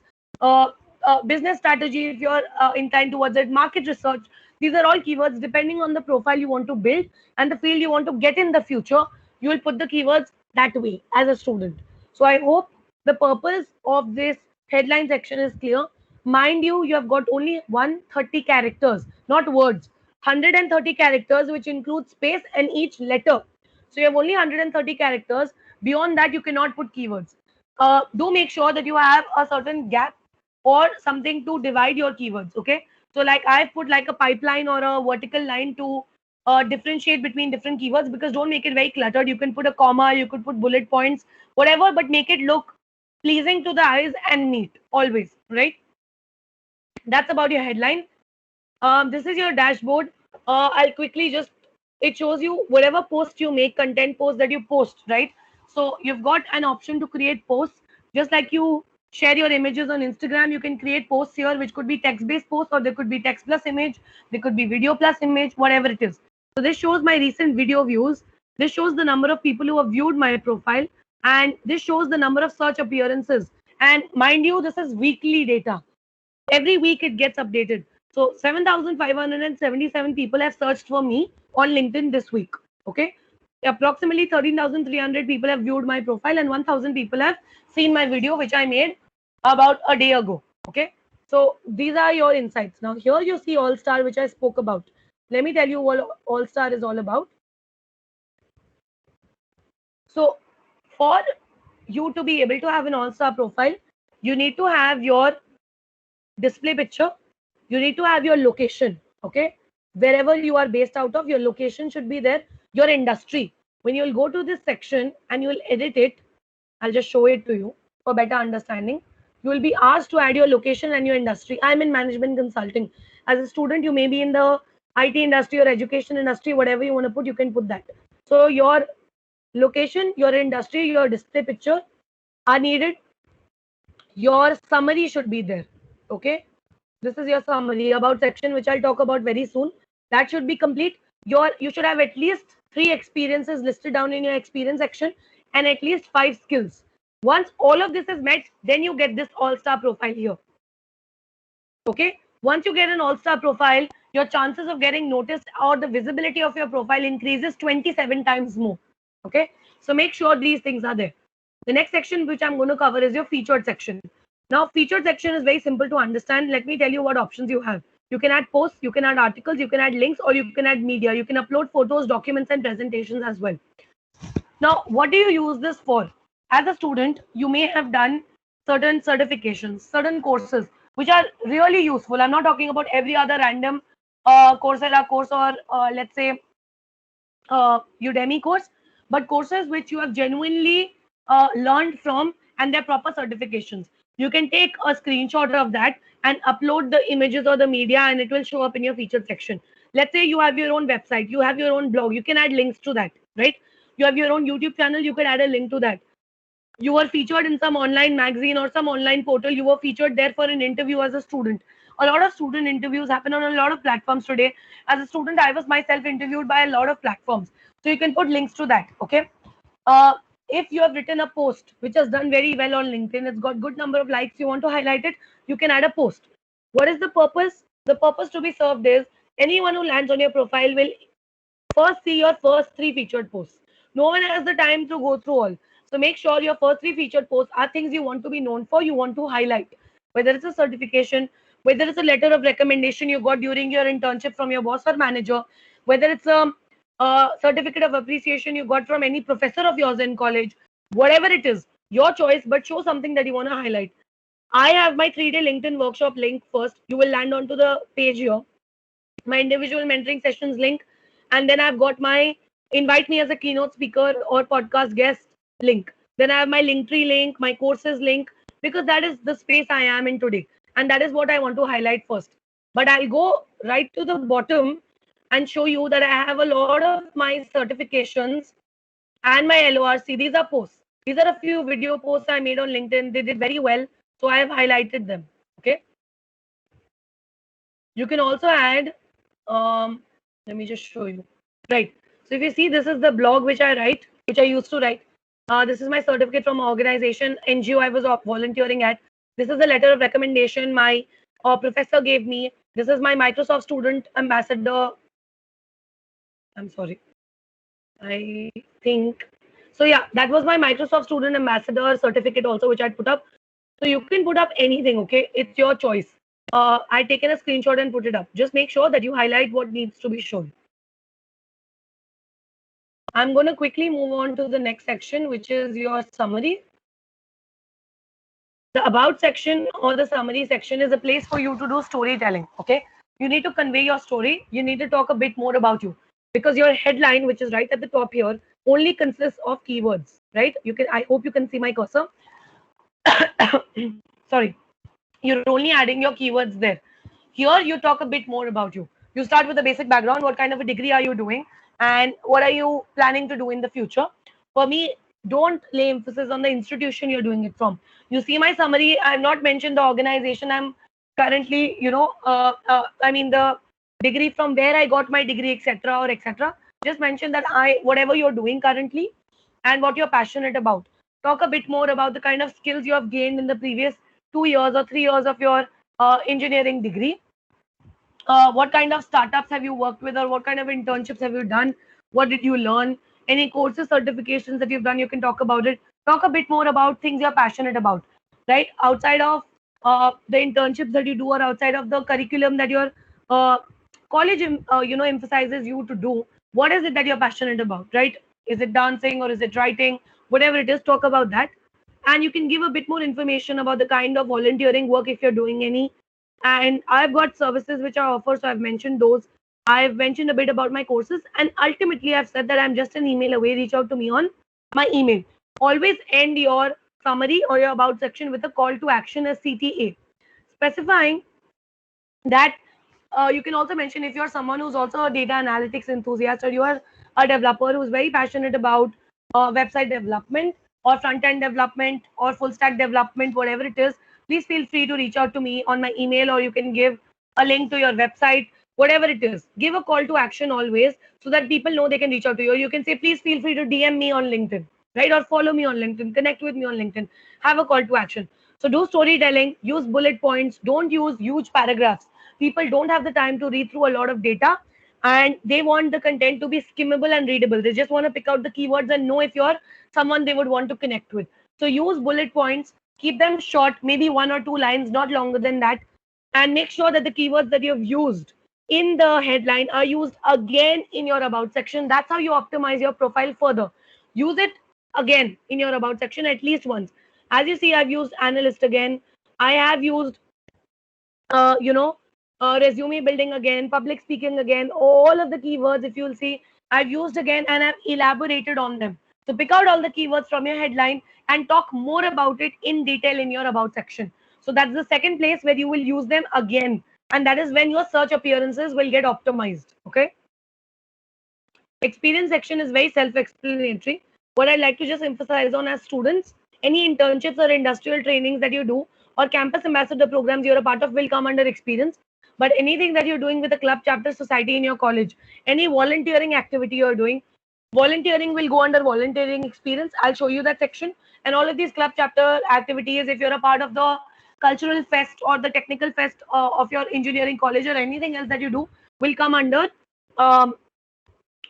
Business strategy, if you're inclined towards it, market research. These are all keywords depending on the profile you want to build and the field you want to get in the future. You will put the keywords that way as a student. So I hope the purpose of this headline section is clear. Mind you, you have got only 130 characters, not words. 130 characters, which includes space and each letter. So you have only 130 characters. Beyond that, you cannot put keywords. Do make sure that you have a certain gap or something to divide your keywords. Okay. So like I've put like a pipeline or a vertical line to differentiate between different keywords, because don't make it very cluttered. You can put a comma, you could put bullet points, whatever, but make it look pleasing to the eyes and neat always, right? That's about your headline. This is your dashboard. I'll quickly just, it shows you whatever post you make, content post that you post, right? So you've got an option to create posts. Just like you share your images on Instagram, you can create posts here, which could be text-based posts, or there could be text plus image, there could be video plus image, whatever it is. So this shows my recent video views. This shows the number of people who have viewed my profile, and this shows the number of search appearances. And mind you, this is weekly data. Every week it gets updated. So 7,577 people have searched for me on LinkedIn this week. Okay. Approximately 13,300 people have viewed my profile, and 1,000 people have seen my video, which I made about a day ago. Okay. So these are your insights. Now here you see All Star, which I spoke about. Let me tell you what All Star is all about. So for you to be able to have an All Star profile, you need to have your display picture. You need to have your location. Okay. Wherever you are based out of, your location should be there. Your industry. When you'll go to this section and you will edit it, I'll just show it to you for better understanding. You will be asked to add your location and your industry. I'm in management consulting. As a student, you may be in the IT industry or education industry, whatever you want to put, you can put that. So your location, your industry, your display picture are needed. Your summary should be there. Okay. This is your summary about section, which I'll talk about very soon. That should be complete. You should have at least 3 experiences listed down in your experience section and at least 5 skills. Once all of this is met, then you get this all-star profile here. Okay. Once you get an all-star profile, your chances of getting noticed or the visibility of your profile increases 27 times more. Okay, so make sure these things are there. The next section which I'm going to cover is your featured section. Now, featured section is very simple to understand. Let me tell you what options you have. You can add posts, you can add articles, you can add links, or you can add media. You can upload photos, documents, and presentations as well. Now, what do you use this for? As a student, you may have done certain certifications, certain courses, which are really useful. I'm not talking about every other random Coursera course or let's say Udemy course, but courses which you have genuinely learned from and they're proper certifications. You can take a screenshot of that and upload the images or the media and it will show up in your featured section. Let's say you have your own website, you have your own blog, you can add links to that, right? You have your own YouTube channel, you can add a link to that. You were featured in some online magazine or some online portal, you were featured there for an interview as a student. A lot of student interviews happen on a lot of platforms today. As a student, I was myself interviewed by a lot of platforms, so you can put links to that. Okay, if you have written a post which has done very well on LinkedIn, it's got good number of likes, you want to highlight it, you can add a post. What is the purpose? The purpose to be served is anyone who lands on your profile will first see your first 3 featured posts. No one has the time to go through all. So make sure your first 3 featured posts are things you want to be known for, you want to highlight. Whether it's a certification, whether it's a letter of recommendation you got during your internship from your boss or manager, whether it's a certificate of appreciation you got from any professor of yours in college, whatever it is, your choice, but show something that you want to highlight. I have my 3-day LinkedIn workshop link first. You will land onto the page here. My individual mentoring sessions link, and then I've got my invite me as a keynote speaker or podcast guest link. Then I have my Linktree link, my courses link, because that is the space I am in today, and that is what I want to highlight first. But I'll go right to the bottom and show you that I have a lot of my certifications and my LORC. These are posts. These are a few video posts I made on LinkedIn. They did very well, so I have highlighted them. Okay. You can also add let me just show you. Right. So if you see, this is the blog which I write, which I used to write. This is my certificate from organization, NGO I was volunteering at. This is the letter of recommendation my professor gave me. This is my Microsoft student ambassador. I'm sorry. I think. So yeah, that was my Microsoft student ambassador certificate also, which I'd put up. So you can put up anything, okay? It's your choice. I've taken a screenshot and put it up. Just make sure that you highlight what needs to be shown. I'm going to quickly move on to the next section, which is your summary. The about section or the summary section is a place for you to do storytelling, okay? You need to convey your story. You need to talk a bit more about you, because your headline, which is right at the top here, only consists of keywords, right? I hope you can see my cursor. Sorry. You're only adding your keywords there. Here, you talk a bit more about you. You start with the basic background. What kind of a degree are you doing? And what are you planning to do in the future? For me, don't lay emphasis on the institution you're doing it from. You see my summary. I've not mentioned the organization I'm currently, I mean, the degree from where I got my degree, etc. or etc. Just mention that whatever you're doing currently and what you're passionate about. Talk a bit more about the kind of skills you have gained in the previous 2 years or 3 years of your engineering degree. What kind of startups have you worked with, or what kind of internships have you done? What did you learn? Any courses, certifications that you've done, you can talk about it. Talk a bit more about things you're passionate about, right? Outside of the internships that you do, or outside of the curriculum that your college emphasizes you to do, what is it that you're passionate about, right? Is it dancing or is it writing? Whatever it is, talk about that. And you can give a bit more information about the kind of volunteering work if you're doing any. And I've got services which I offer, so I've mentioned those. I've mentioned a bit about my courses, and ultimately I've said that I'm just an email away. Reach out to me on my email. Always end your summary or your about section with a call to action as CTA, specifying that you can also mention if you're someone who's also a data analytics enthusiast, or you are a developer who's very passionate about website development or front-end development or full stack development, whatever it is, please feel free to reach out to me on my email, or you can give a link to your website, whatever it is. Give a call to action always, so that people know they can reach out to you. Or you can say, please feel free to DM me on LinkedIn, right? Or follow me on LinkedIn, connect with me on LinkedIn, have a call to action. So do storytelling, use bullet points, don't use huge paragraphs. people don't have the time to read through a lot of data, and they want the content to be skimmable and readable. They just want to pick out the keywords and know if you're someone they would want to connect with. So use bullet points, keep them short, maybe 1 or 2 lines, not longer than that, and make sure that the keywords that you've used in the headline are used again in your about section. That's how you optimize your profile further. Use it again in your about section at least once. As you see, I've used analyst again. I have used, resume building again, public speaking again. All of the keywords, if you'll see, I've used again and I've elaborated on them. So pick out all the keywords from your headline and talk more about it in detail in your about section. So that's the second place where you will use them again. And that is when your search appearances will get optimized. Okay. Experience section is very self-explanatory. What I'd like to just emphasize on as students, any internships or industrial trainings that you do or campus ambassador programs you're a part of will come under experience. But anything that you're doing with a club, chapter, society in your college, any volunteering activity you're doing, volunteering will go under volunteering experience. I'll show you that section. And all of these club, chapter activities, if you're a part of the cultural fest or the technical fest of your engineering college or anything else that you do, will come under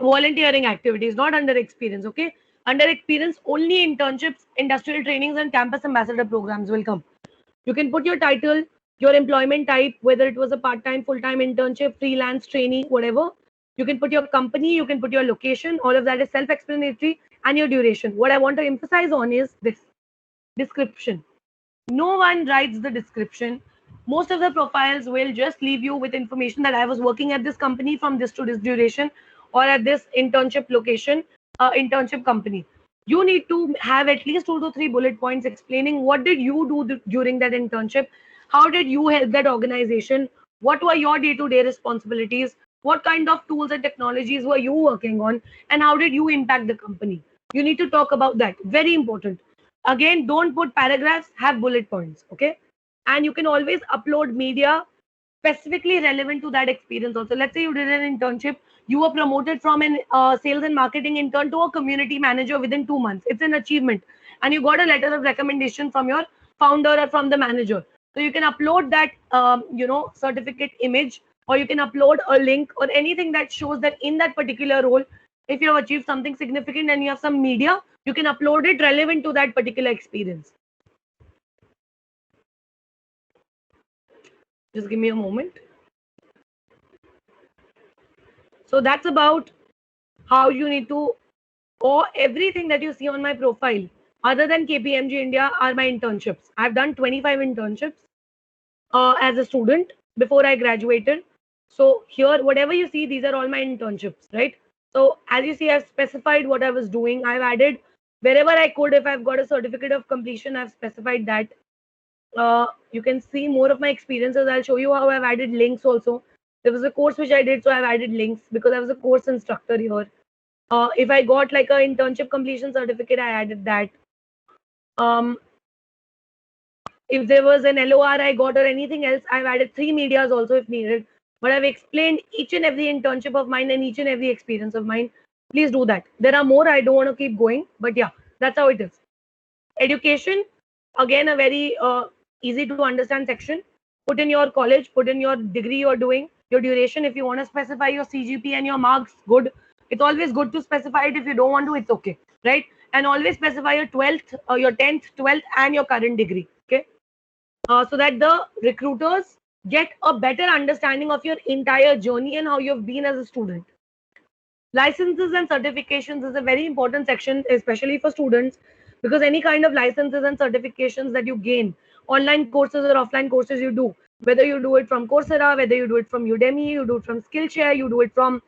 volunteering activities, not under experience. Okay, under experience only internships, industrial trainings and campus ambassador programs will come. You can put your title, your employment type, whether it was a part-time, full-time internship, freelance, trainee, whatever. You can put your company, you can put your location. All of that is self-explanatory, and your duration. What I want to emphasize on is this description. No one writes the description. Most of the profiles will just leave you with information that I was working at this company from this to this duration, or at this internship location, internship company. You need to have at least 2 to 3 bullet points explaining what did you do during that internship, how did you help that organization, what were your day-to-day responsibilities, what kind of tools and technologies were you working on, and how did you impact the company. You need to talk about that. Very important. Again, don't put paragraphs, have bullet points. Okay. And you can always upload media specifically relevant to that experience also. Let's say you did an internship, you were promoted from an sales and marketing intern to a community manager within 2 months. It's an achievement. And you got a letter of recommendation from your founder or from the manager. So you can upload that, certificate image, or you can upload a link or anything that shows that in that particular role, if you have achieved something significant and you have some media, you can upload it relevant to that particular experience. Just give me a moment. So that's about how you need to, or everything that you see on my profile, other than KPMG India, are my internships. I've done 25 internships as a student before I graduated. So here, whatever you see, these are all my internships, right? So as you see, I've specified what I was doing. I've added wherever I could. If I've got a certificate of completion, I've specified that. You can see more of my experiences. I'll show you how I've added links also. There was a course which I did, so I've added links because I was a course instructor here. If I got like an internship completion certificate, I added that. If there was an LOR I got or anything else, I've added 3 medias also if needed. But I've explained each and every internship of mine and each and every experience of mine. Please do that. There are more. I don't want to keep going, but yeah, that's how it is. Education, again, a very easy to understand section. Put in your college, put in your degree you're doing, your duration. If you want to specify your CGP and your marks, good. It's always good to specify it. If you don't want to, it's okay, right? And always specify your 12th, your 10th, 12th, and your current degree, okay? So that the recruiters get a better understanding of your entire journey and how you've been as a student. Licenses and certifications is a very important section, especially for students, because any kind of licenses and certifications that you gain, online courses or offline courses you do, whether you do it from Coursera, whether you do it from Udemy, you do it from Skillshare, you do it from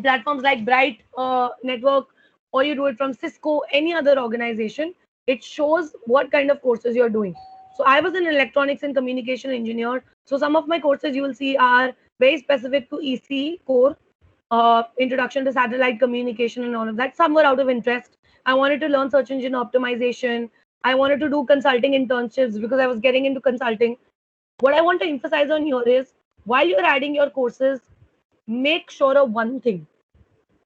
platforms like Bright Network, or you do it from Cisco, any other organization, it shows what kind of courses you're doing. So I was an electronics and communication engineer. So some of my courses you will see are very specific to EC core, introduction to satellite communication and all of that. Some were out of interest. I wanted to learn search engine optimization. I wanted to do consulting internships because I was getting into consulting. What I want to emphasize on here is, while you're adding your courses, make sure of one thing.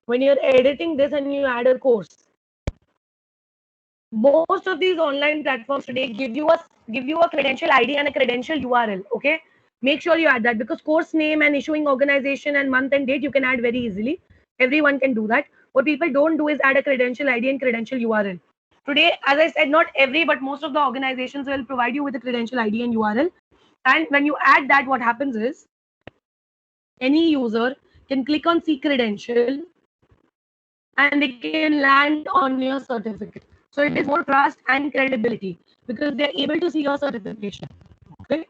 When you're editing this and you add a course, most of these online platforms today give you a credential ID and a credential URL. Okay, Make sure you add that, because course name and issuing organization and month and date you can add very easily. Everyone can do that. What people don't do is add a credential ID and credential URL. Today, as I said, not every, but most of the organizations will provide you with a credential ID and URL. And when you add that, what happens is any user can click on see credential and they can land on your certificate. So it is more trust and credibility because they're able to see your certification. Okay.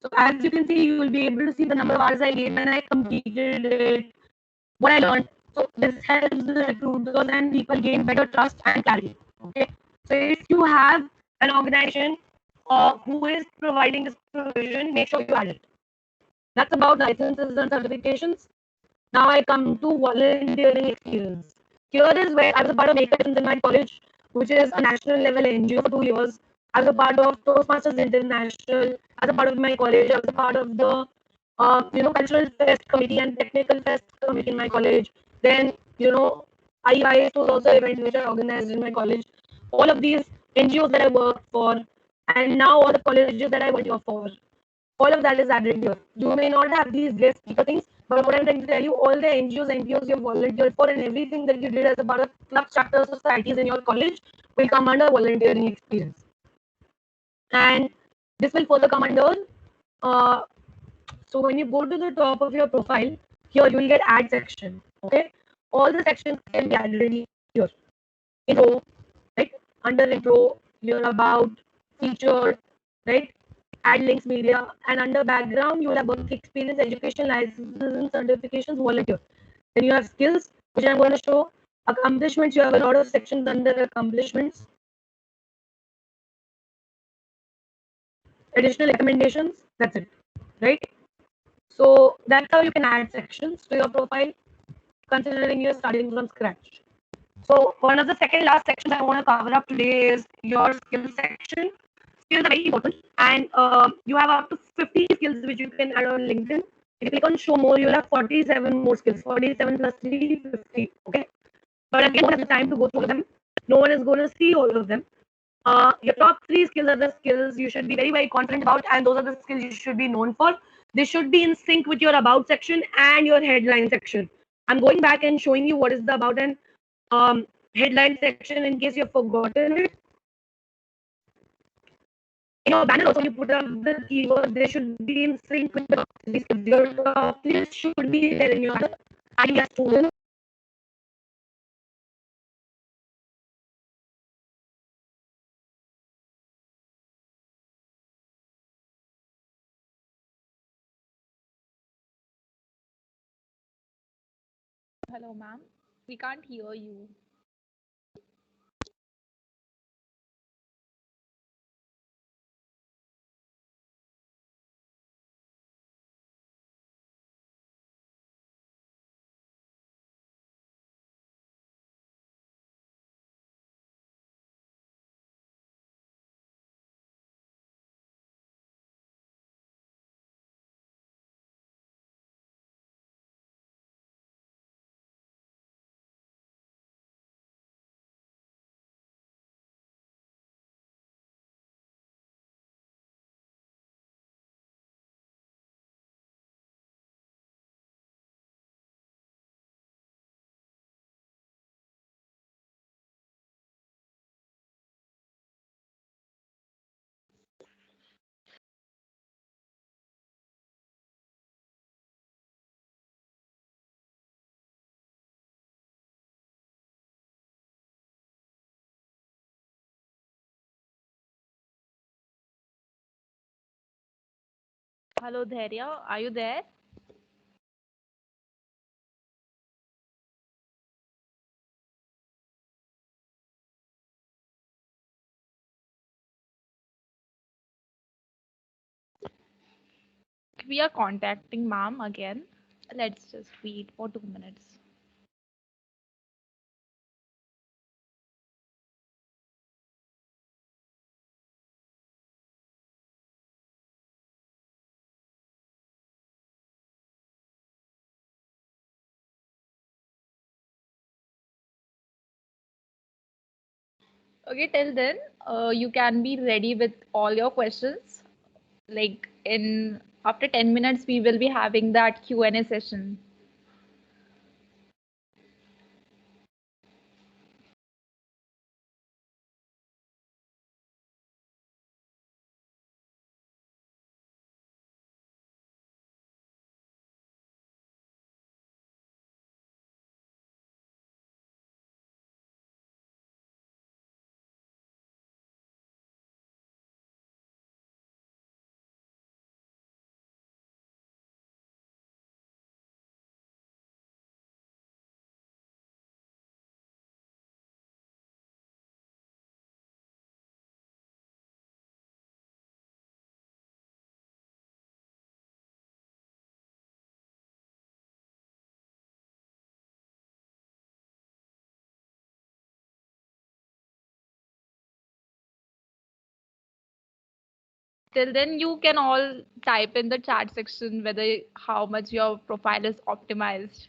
So as you can see, you will be able to see the number of hours I gave when I completed it, what I learned. So this helps the recruiters and people gain better trust and clarity. Okay. So if you have an organization who is providing this provision, make sure you add it. That's about licenses and certifications. Now I come to volunteering experience. Here is where I was a part of Makers in my college, which is a national level NGO for 2 years. I was a part of Toastmasters International. As a part of my college, I was a part of the cultural fest committee and technical fest committee in my college. Then IIS was also an event which I organized in my college. All of these NGOs that I worked for, and now all the colleges that I volunteer for, all of that is added here. You may not have these guest speaker things, but what I'm trying to tell you, all the NGOs, NPOs you have volunteered for, and everything that you did as a part of clubs, chapters, societies in your college will come under volunteering experience. And this will further come under. So when you go to the top of your profile, here you will get add section. Okay, all the sections can be added here. Intro, right? Under intro, you're about feature, right? Add links media, and under background you will have work experience, education, licenses and certifications, volunteer. Then you have skills, which I'm going to show. Accomplishments, you have a lot of sections under accomplishments. Additional recommendations, that's it, right? So that's how you can add sections to your profile, considering you're starting from scratch. So one of the second last sections I want to cover up today is your skills section. Skills are very important, and you have up to 50 skills which you can add on LinkedIn. If you click on show more, you'll have 47 more skills, 47 plus 3, 50. Okay, but again, don't have the time to go through them. No one is going to see all of them. Your top 3 skills are the skills you should be very, very confident about, and those are the skills you should be known for. They should be in sync with your about section and your headline section. I'm going back and showing you what is the about and headline section in case you've forgotten it. In your banner also you put up the keyword, they should be in sync with the your top list should be there in your idea student. Hello, ma'am. We can't hear you. Hello, Dhairya. Are you there? We are contacting ma'am again. Let's just wait for 2 minutes. Okay, till then, you can be ready with all your questions. like in after 10 minutes, we will be having that Q&A session. Till then, you can all type in the chat section whether how much your profile is optimized.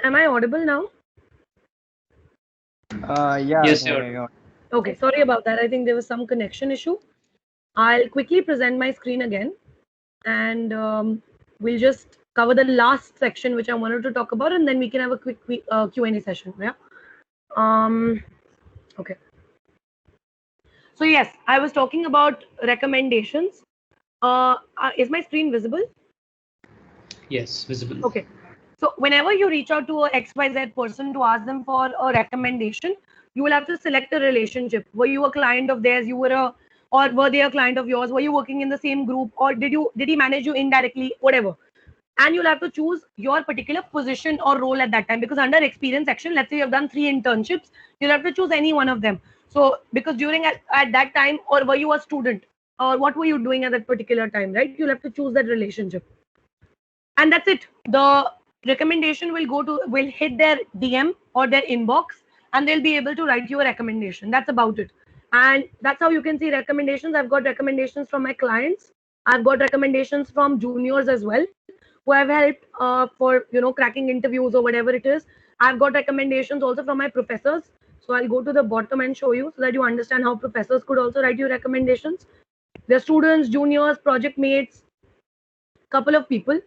Am I audible now? Yeah, Yes, Dhairya, sir. you're Okay, sorry about that. I think there was some connection issue. I'll quickly present my screen again, and we'll just cover the last section which I wanted to talk about, and then we can have a quick Q&A session. Yeah. Okay. So yes, I was talking about recommendations. Is my screen visible? Yes, visible. Okay. So whenever you reach out to a XYZ person to ask them for a recommendation, you will have to select a relationship. Were you a client of theirs? Or were they a client of yours? Were you working in the same group, or did he manage you indirectly? Whatever. And you'll have to choose your particular position or role at that time, because under experience section, let's say you've done 3 internships, you'll have to choose any one of them. So because during at that time, or were you a student, or what were you doing at that particular time, right? You'll have to choose that relationship, and that's it. The recommendation will hit their DM or their inbox, and they'll be able to write you a recommendation. That's about it. And that's how you can see recommendations. I've got recommendations from my clients. I've got recommendations from juniors as well, who I've helped for cracking interviews or whatever it is. I've got recommendations also from my professors. So I'll go to the bottom and show you so that you understand how professors could also write you recommendations. Their students, juniors, project mates, couple of people.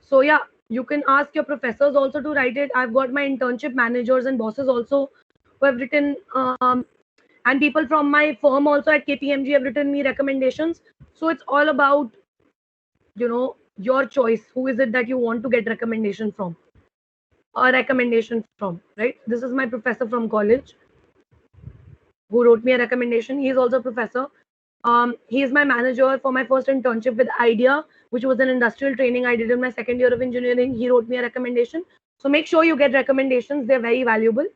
So yeah, you can ask your professors also to write it. I've got my internship managers and bosses also who have written, and people from my firm also at KPMG have written me recommendations. So it's all about, your choice. Who is it that you want to get recommendation from? A recommendation from, right? This is my professor from college who wrote me a recommendation. He's also a professor. He is my manager for my first internship with IDEA, which was an industrial training I did in my second year of engineering. He wrote me a recommendation. So make sure you get recommendations. They're very valuable.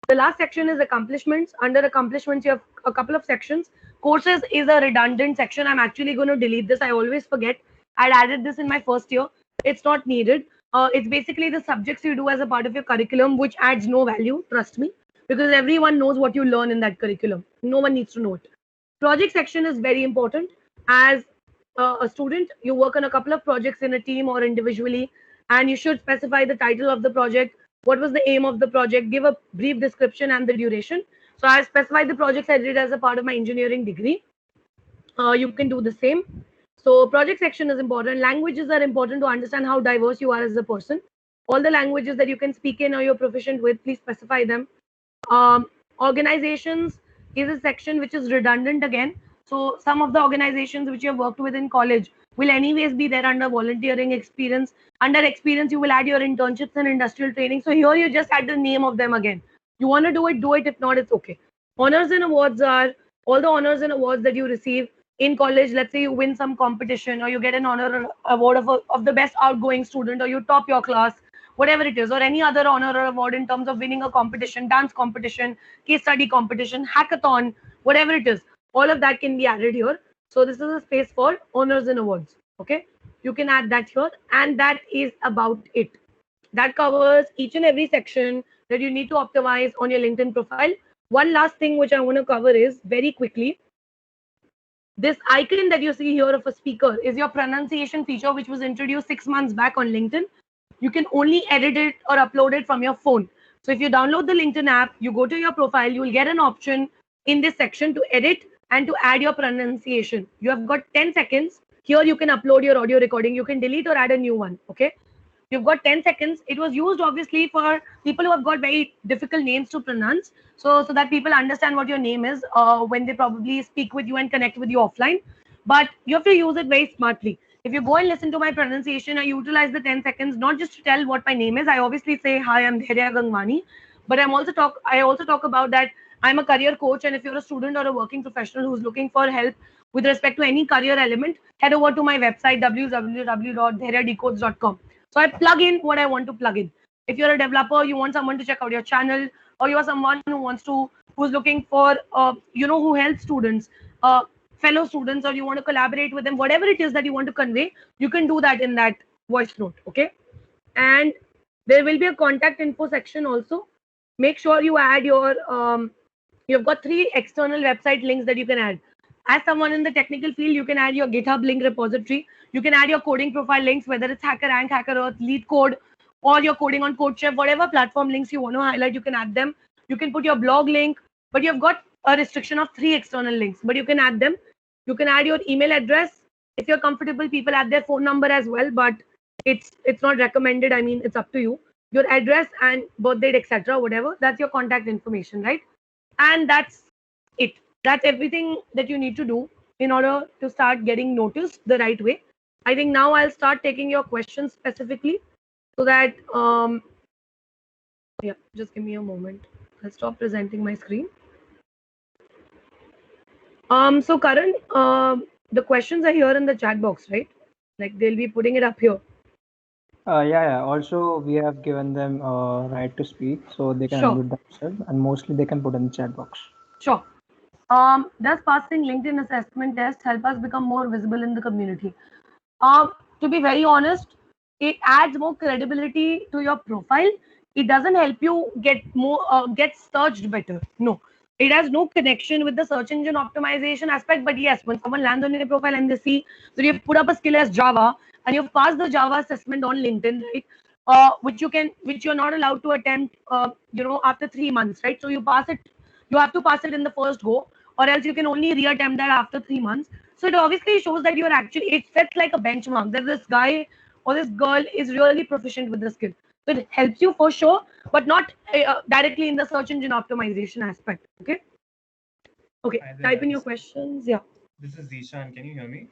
The last section is accomplishments. Under accomplishments, you have a couple of sections. Courses is a redundant section. I'm actually going to delete this. I always forget. I'd added this in my first year. It's not needed. It's basically the subjects you do as a part of your curriculum, which adds no value, trust me, because everyone knows what you learn in that curriculum. No one needs to know it. Project section is very important. As a student, you work on a couple of projects in a team or individually, and you should specify the title of the project, what was the aim of the project, give a brief description and the duration. So I specified the projects I did as a part of my engineering degree. You can do the same. So project section is important. Languages are important to understand how diverse you are as a person. All the languages that you can speak in or you're proficient with, please specify them. Organizations is a section which is redundant again. So some of the organizations which you have worked with in college will anyways be there under volunteering experience. Under experience, you will add your internships and industrial training. So here you just add the name of them again. You want to do it, do it. If not, it's okay. Honors and awards are all the honors and awards that you receive in college. Let's say you win some competition or you get an honor award of the best outgoing student, or you top your class, whatever it is, or any other honor or award in terms of winning a competition, dance competition, case study competition, hackathon, whatever it is, all of that can be added here. So this is a space for honors and awards. Okay, you can add that here, and that is about it. That covers each and every section that you need to optimize on your LinkedIn profile. One last thing which I want to cover is very quickly. This icon that you see here of a speaker is your pronunciation feature, which was introduced 6 months back on LinkedIn. You can only edit it or upload it from your phone. So if you download the LinkedIn app, you go to your profile, you will get an option in this section to edit and to add your pronunciation. You have got 10 seconds. Here you can upload your audio recording. You can delete or add a new one. Okay. You've got 10 seconds. It was used obviously for people who have got very difficult names to pronounce. So that people understand what your name is when they probably speak with you and connect with you offline. But you have to use it very smartly. If you go and listen to my pronunciation, I utilize the 10 seconds, not just to tell what my name is. I obviously say, hi, I'm Dhairya Gangwani. But I also talk about that I'm a career coach. And if you're a student or a working professional who's looking for help with respect to any career element, head over to my website, www.dhairyadecodes.com. So I plug in what I want to plug in. If you're a developer, you want someone to check out your channel, or you are someone who's looking for, who helps students, fellow students, or you want to collaborate with them, whatever it is that you want to convey, you can do that in that voice note. Okay. And there will be a contact info section also. Make sure you add you've got 3 external website links that you can add. As someone in the technical field, you can add your GitHub link repository. You can add your coding profile links, whether it's HackerRank, HackerEarth, LeetCode, or you're coding on CodeChef, whatever platform links you want to highlight, you can add them. You can put your blog link, but you've got a restriction of 3 external links, but you can add them. You can add your email address. If you're comfortable, people add their phone number as well, but it's not recommended. I mean, it's up to you. Your address and birth date, etc., whatever, that's your contact information, right? And that's it. That's everything that you need to do in order to start getting noticed the right way. I think now I'll start taking your questions specifically so that, yeah, just give me a moment. I'll stop presenting my screen. So Karan, the questions are here in the chat box, right? Like they'll be putting it up here. Yeah. Also, we have given them right to speak, so they can unmute themselves, and mostly they can put in the chat box. Sure. Does passing LinkedIn assessment test help us become more visible in the community? To be very honest, it adds more credibility to your profile. It doesn't help you get searched better. No, it has no connection with the search engine optimization aspect. But yes, when someone lands on your profile and they see that you've put up a skill as Java and you've passed the Java assessment on LinkedIn, right? Which you're not allowed to attempt, after 3 months, right? So you pass it. You have to pass it in the first go, or else you can only reattempt that after 3 months. So it obviously shows that you're actually, it sets like a benchmark that this guy or this girl is really proficient with the skill. So it helps you for sure, but not directly in the search engine optimization aspect. Okay. Okay. Type in your questions. Yeah. This is Zishan. Can you hear me?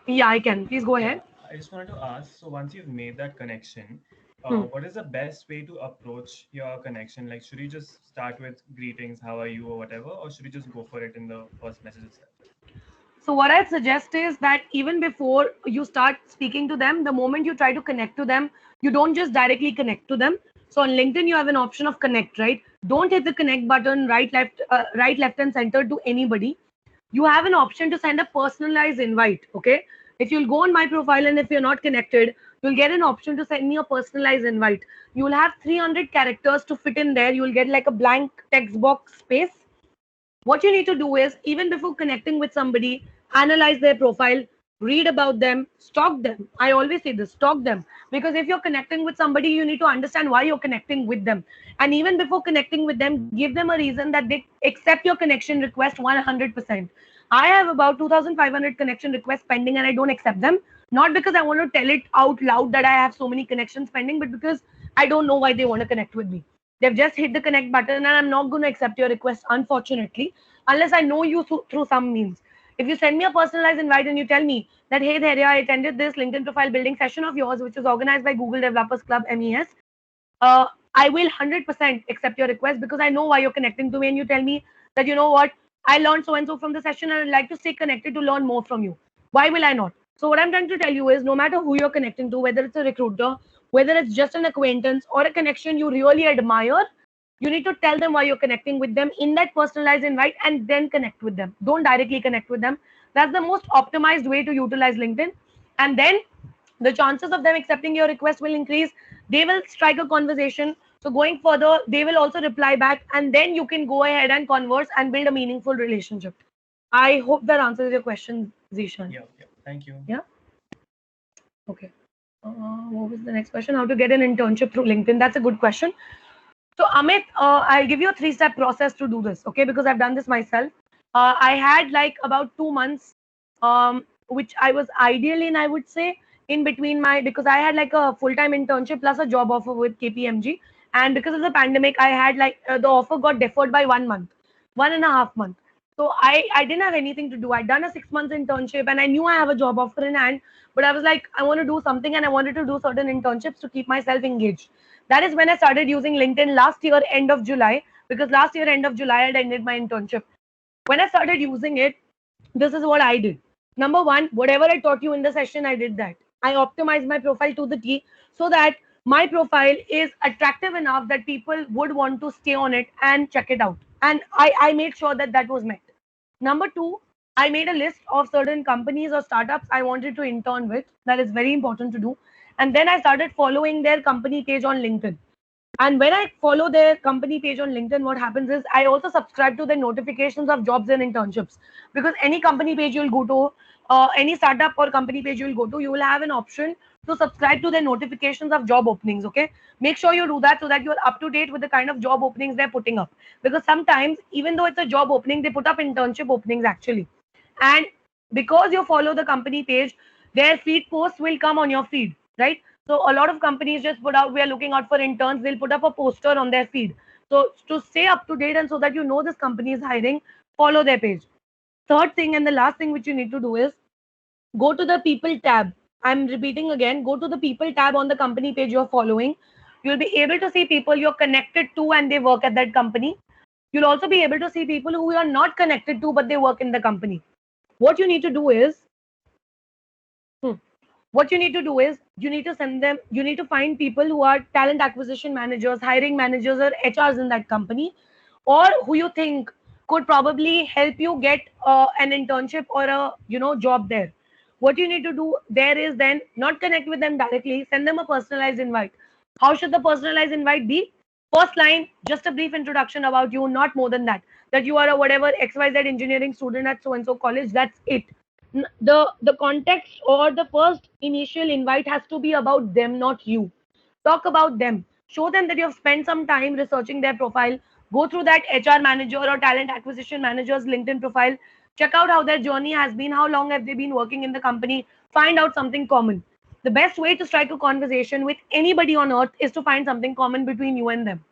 Yeah, I can. Please go ahead. I just wanted to ask, so once you've made that connection, what is the best way to approach your connection? Like, should you just start with greetings, how are you, or whatever, or should you just go for it in the first message itself? So what I'd suggest is that even before you start speaking to them, the moment you try to connect to them, you don't just directly connect to them. So on LinkedIn, you have an option of connect, right? Don't hit the connect button right, left, and center to anybody. You have an option to send a personalized invite. Okay. If you'll go on my profile and if you're not connected, you'll get an option to send me a personalized invite. You will have 300 characters to fit in there. You will get like a blank text box space. What you need to do is, even before connecting with somebody, analyze their profile, read about them, stalk them. I always say this, stalk them. Because if you're connecting with somebody, you need to understand why you're connecting with them. And even before connecting with them, give them a reason that they accept your connection request 100%. I have about 2,500 connection requests pending and I don't accept them. Not because I want to tell it out loud that I have so many connections pending, but because I don't know why they want to connect with me. They've just hit the connect button and I'm not going to accept your request, unfortunately, unless I know you through some means. If you send me a personalized invite and you tell me that, hey, Dhairya, I attended this LinkedIn profile building session of yours, which was organized by Google Developers Club, MES, I will 100% accept your request because I know why you're connecting to me, and you tell me that, you know what, I learned so-and-so from the session and I'd like to stay connected to learn more from you. Why will I not? So what I'm trying to tell you is, no matter who you're connecting to, whether it's a recruiter, whether it's just an acquaintance or a connection you really admire, you need to tell them why you're connecting with them in that personalized invite and then connect with them. Don't directly connect with them. That's the most optimized way to utilize LinkedIn. And then the chances of them accepting your request will increase. They will strike a conversation. So going further, they will also reply back, and then you can go ahead and converse and build a meaningful relationship. I hope that answers your question, Zishan. Yeah. Thank you. Yeah. Okay. What was the next question? How to get an internship through LinkedIn? That's a good question. So Amit, I'll give you a 3-step process to do this, okay? Because I've done this myself. I had like about 2 months, which I was ideally in, I would say, in between because I had like a full-time internship plus a job offer with KPMG. And because of the pandemic, I had like the offer got deferred by 1 month, 1.5 months. So I didn't have anything to do. I'd done a 6 months internship and I knew I have a job offer in hand, but I was like, I want to do something and I wanted to do certain internships to keep myself engaged. That is when I started using LinkedIn last year, end of July, because last year, end of July, I had ended my internship. When I started using it, this is what I did. Number one, whatever I taught you in the session, I did that. I optimized my profile to the T so that my profile is attractive enough that people would want to stay on it and check it out. And I made sure that that was met. Number two, I made a list of certain companies or startups I wanted to intern with. That is very important to do. And then I started following their company page on LinkedIn. And when I follow their company page on LinkedIn, what happens is I also subscribe to the notifications of jobs and internships. Because any company page you'll go to, any startup or company page you'll go to, you will have an option to subscribe to their notifications of job openings. Okay, make sure you do that so that you're up to date with the kind of job openings they're putting up. Because sometimes, even though it's a job opening, they put up internship openings actually. And because you follow the company page, their feed posts will come on your feed, right? So a lot of companies just put out, we are looking out for interns. They'll put up a poster on their feed. So to stay up to date and so that you know this company is hiring, follow their page. Third thing and the last thing which you need to do is go to the people tab. I'm repeating again, go to the people tab on the company page you're following. You'll be able to see people you're connected to and they work at that company. You'll also be able to see people who you are not connected to, but they work in the company. What you need to do is, you need to send them, you need to find people who are talent acquisition managers, hiring managers, or HRs in that company, or who you think could probably help you get an internship or a job there. What you need to do there is then not connect with them directly, send them a personalized invite. How should the personalized invite be? First line, just a brief introduction about you, not more than that. That you are a whatever XYZ engineering student at so and so college. That's it. The context or the first initial invite has to be about them, not you. Talk about them. Show them that you have spent some time researching their profile. Go through that HR manager or talent acquisition manager's LinkedIn profile. Check out how their journey has been. How long have they been working in the company? Find out something common. The best way to strike a conversation with anybody on earth is to find something common between you and them.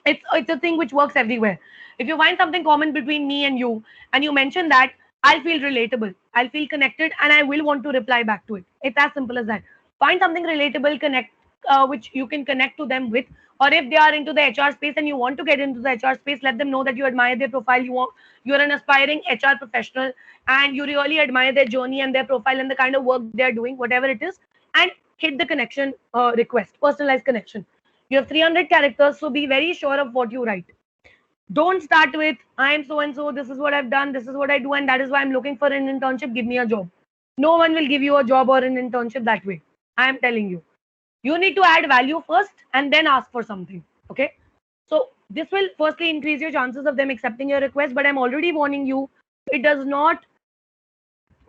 It's a thing which works everywhere. If you find something common between me and you mention that, I'll feel relatable, I'll feel connected, and I will want to reply back to it. It's as simple as that. Find something relatable, connect, which you can connect to them with. Or if they are into the HR space and you want to get into the HR space, let them know that you admire their profile. You're an aspiring HR professional and you really admire their journey and their profile and the kind of work they're doing, whatever it is, and hit the connection request, personalized connection. You have 300 characters, so be very sure of what you write. Don't start with, I am so and so, this is what I've done, this is what I do, and that is why I'm looking for an internship, give me a job. No one will give you a job or an internship that way. I am telling you. You need to add value first and then ask for something. Okay. So this will firstly increase your chances of them accepting your request, but I'm already warning you, it does not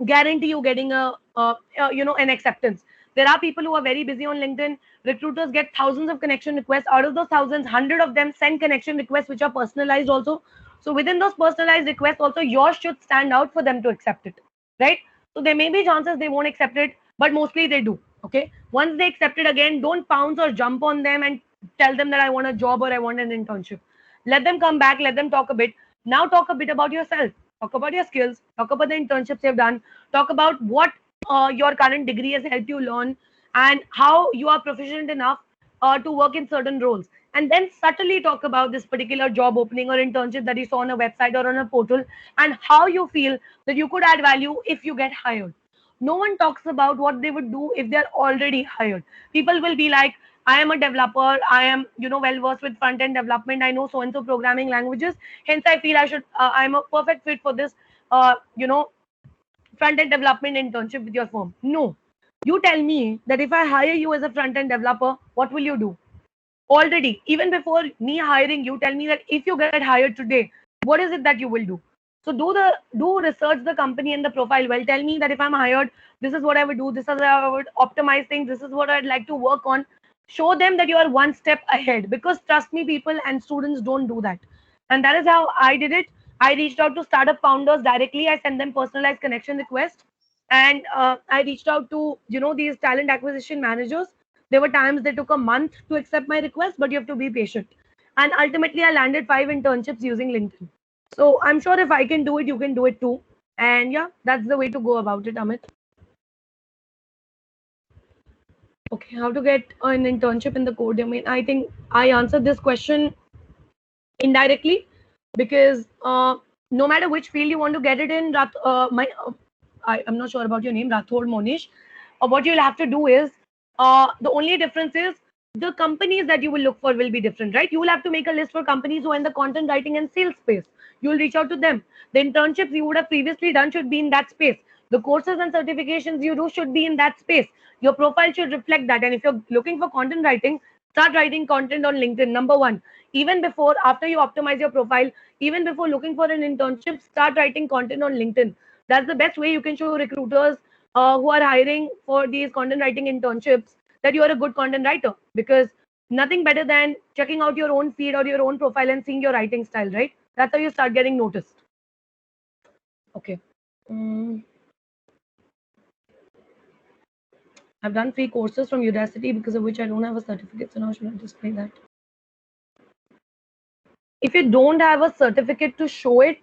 guarantee you getting an acceptance. There are people who are very busy on LinkedIn. Recruiters get thousands of connection requests. Out of those thousands, 100 of them send connection requests which are personalized also. So within those personalized requests also, yours should stand out for them to accept it, right? So there may be chances they won't accept it, but mostly they do. Okay, once they accept it, again, don't pounce or jump on them and tell them that I want a job or I want an internship. Let them come back, let them talk a bit. Now talk a bit about yourself. Talk about your skills, talk about the internships you've done, talk about what your current degree has helped you learn and how you are proficient enough to work in certain roles. And then subtly talk about this particular job opening or internship that you saw on a website or on a portal and how you feel that you could add value if you get hired. No one talks about what they would do if they're already hired. People will be like, I am a developer, I am, well versed with front end development, I know so and so programming languages, hence I feel I'm a perfect fit for this, front end development internship with your firm. No, you tell me that if I hire you as a front end developer, what will you do? Already, even before me hiring you, tell me that if you get hired today, what is it that you will do? So do research the company and the profile well. Tell me that if I'm hired, this is what I would do, this is how I would optimize things, this is what I'd like to work on. Show them that you are one step ahead, because trust me, people and students don't do that. And that is how I did it. I reached out to startup founders directly. I sent them personalized connection requests, and I reached out to these talent acquisition managers. There were times they took a month to accept my request, but you have to be patient. And ultimately, I landed 5 internships using LinkedIn. So I'm sure if I can do it, you can do it too. And yeah, that's the way to go about it, Amit. Okay, how to get an internship in the code domain? I think I answered this question indirectly, because no matter which field you want to get it in, I'm not sure about your name, Rathod Monish. What you'll have to do is, the only difference is the companies that you will look for will be different, right? You will have to make a list for companies who are in the content writing and sales space. You will reach out to them. The internships you would have previously done should be in that space. The courses and certifications you do should be in that space. Your profile should reflect that. And if you're looking for content writing, start writing content on LinkedIn. Number one, even before, after you optimize your profile, even before looking for an internship, start writing content on LinkedIn. That's the best way you can show recruiters who are hiring for these content writing internships that you are a good content writer, because nothing better than checking out your own feed or your own profile and seeing your writing style, right? That's how you start getting noticed. Okay. I've done 3 courses from Udacity, because of which I don't have a certificate. So now should I display that? If you don't have a certificate to show it,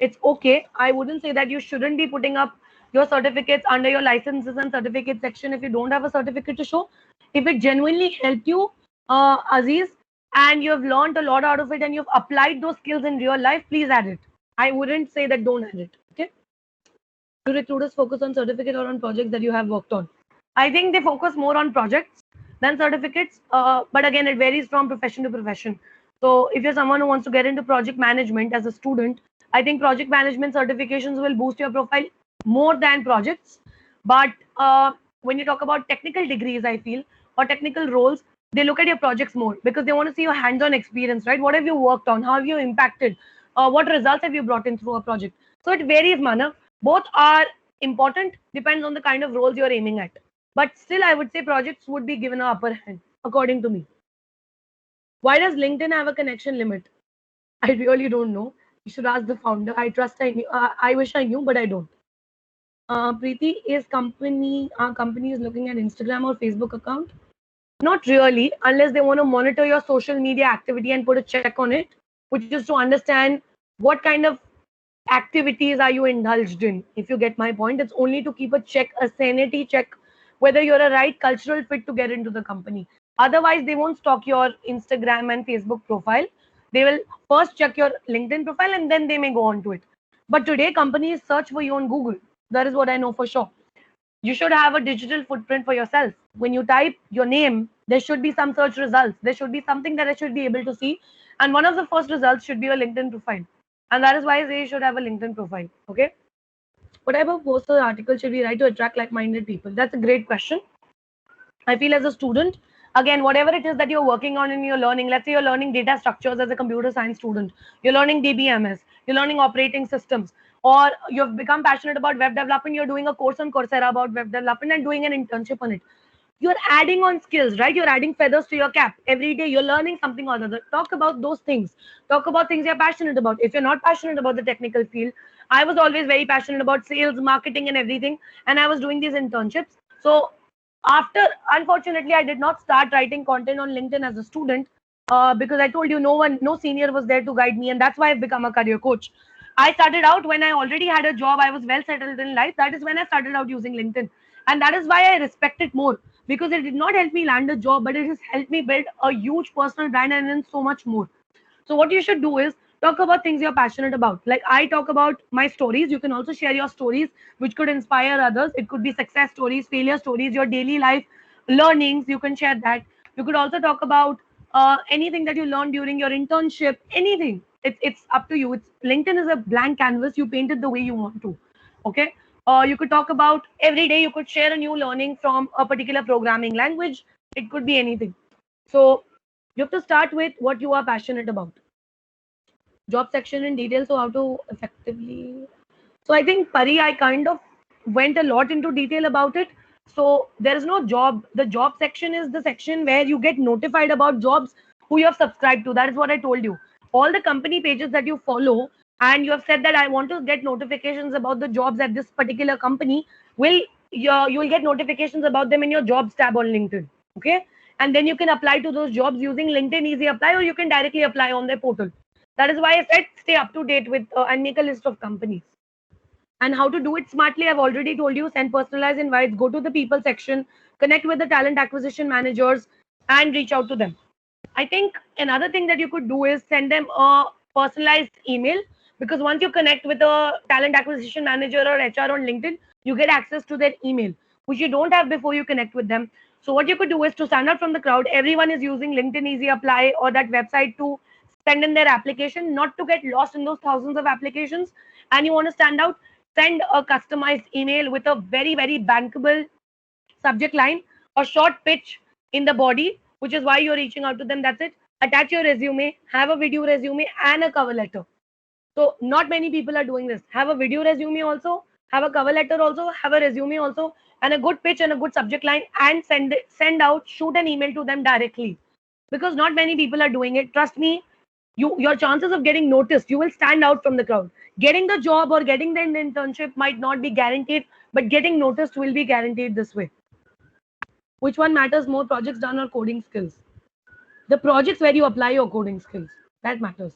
it's okay. I wouldn't say that you shouldn't be putting up your certificates under your licenses and certificate section if you don't have a certificate to show. If it genuinely helped you, Aziz, and you have learned a lot out of it and you've applied those skills in real life, please add it. I wouldn't say that don't add it. Okay. Do recruiters focus on certificate or on projects that you have worked on? I think they focus more on projects than certificates. But again, it varies from profession to profession. So if you're someone who wants to get into project management as a student, I think project management certifications will boost your profile more than projects. But when you talk about technical degrees, I feel, or technical roles, they look at your projects more, because they want to see your hands-on experience, right? What have you worked on? How have you impacted? What results have you brought in through a project? So it varies, Manav. Both are important, depends on the kind of roles you're aiming at. But still, I would say projects would be given an upper hand, according to me. Why does LinkedIn have a connection limit? I really don't know. You should ask the founder. I trust I knew. I wish I knew, but I don't. Preeti, is company is looking at Instagram or Facebook account? Not really, unless they want to monitor your social media activity and put a check on it, which is to understand what kind of activities are you indulged in. If you get my point, it's only to keep a check, a sanity check, whether you're a right cultural fit to get into the company. Otherwise, they won't stalk your Instagram and Facebook profile. They will first check your LinkedIn profile and then they may go on to it. But today, companies search for you on Google. That is what I know for sure. You should have a digital footprint for yourself. When you type your name, there should be some search results. There should be something that I should be able to see. And one of the first results should be your LinkedIn profile. And that is why they should have a LinkedIn profile. Okay. What type of post or article should we write to attract like-minded people? That's a great question. I feel as a student, again, whatever it is that you're working on and you're learning, let's say you're learning data structures as a computer science student, you're learning DBMS, you're learning operating systems, or you've become passionate about web development, you're doing a course on Coursera about web development and doing an internship on it. You're adding on skills, right? You're adding feathers to your cap. Every day you're learning something or other. Talk about those things. Talk about things you're passionate about. If you're not passionate about the technical field, I was always very passionate about sales, marketing, and everything. And I was doing these internships. So after, unfortunately, I did not start writing content on LinkedIn as a student because I told you no senior was there to guide me. And that's why I've become a career coach. I started out when I already had a job. I was well settled in life. That is when I started out using LinkedIn. And that is why I respect it more, because it did not help me land a job, but it has helped me build a huge personal brand and then so much more. So what you should do is Talk about things you're passionate about. Like I talk about my stories. You can also share your stories, which could inspire others. It could be success stories, failure stories, your daily life learnings. You can share that. You could also talk about anything that you learned during your internship, anything. It's up to you. It's LinkedIn is a blank canvas. You paint it the way you want to. Okay. You could talk about every day. You could share a new learning from a particular programming language. It could be anything. So you have to start with what you are passionate about. Job section in detail. So how to effectively. So I think Pari, I kind of went a lot into detail about it. So there is no job. The job section is the section where you get notified about jobs who you have subscribed to. That is what I told you. All the company pages that you follow and you have said that I want to get notifications about the jobs at this particular company, will you will get notifications about them in your jobs tab on LinkedIn. Okay. And then you can apply to those jobs using LinkedIn Easy Apply, or you can directly apply on their portal. That is why I said stay up to date with and make a list of companies. And how to do it smartly, I've already told you. Send personalized invites, go to the people section, connect with the talent acquisition managers, and reach out to them. I think another thing that you could do is send them a personalized email, because once you connect with a talent acquisition manager or HR on LinkedIn, you get access to their email, which you don't have before you connect with them. So what you could do is to stand out from the crowd. Everyone is using LinkedIn Easy Apply or that website to send in their application, not to get lost in those thousands of applications. And you want to stand out, send a customized email with a very, very bankable subject line, a short pitch in the body, which is why you're reaching out to them. That's it. Attach your resume, have a video resume, and a cover letter. So not many people are doing this. Have a video resume also, have a cover letter also, have a resume also, and a good pitch and a good subject line, and send out, shoot an email to them directly. Because not many people are doing it. Trust me, your chances of getting noticed, you will stand out from the crowd. Getting the job or getting the internship might not be guaranteed, but getting noticed will be guaranteed this way. Which one matters more, projects done or coding skills? The projects where you apply your coding skills, that matters.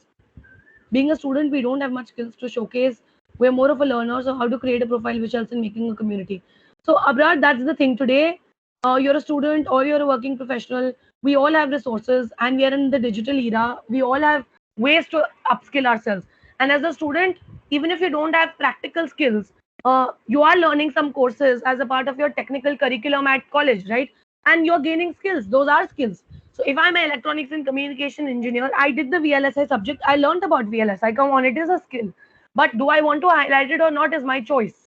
Being a student, we don't have much skills to showcase. We're more of a learner, so how to create a profile which helps in making a community. So Abrar, that's the thing today. You're a student or you're a working professional. We all have resources and we are in the digital era. We all have ways to upskill ourselves. And as a student, even if you don't have practical skills, you are learning some courses as a part of your technical curriculum at college, right? And you're gaining skills. Those are skills. So if I'm an electronics and communication engineer, I did the VLSI subject. I learned about VLSI. Come on, it is a skill. But do I want to highlight it or not is my choice.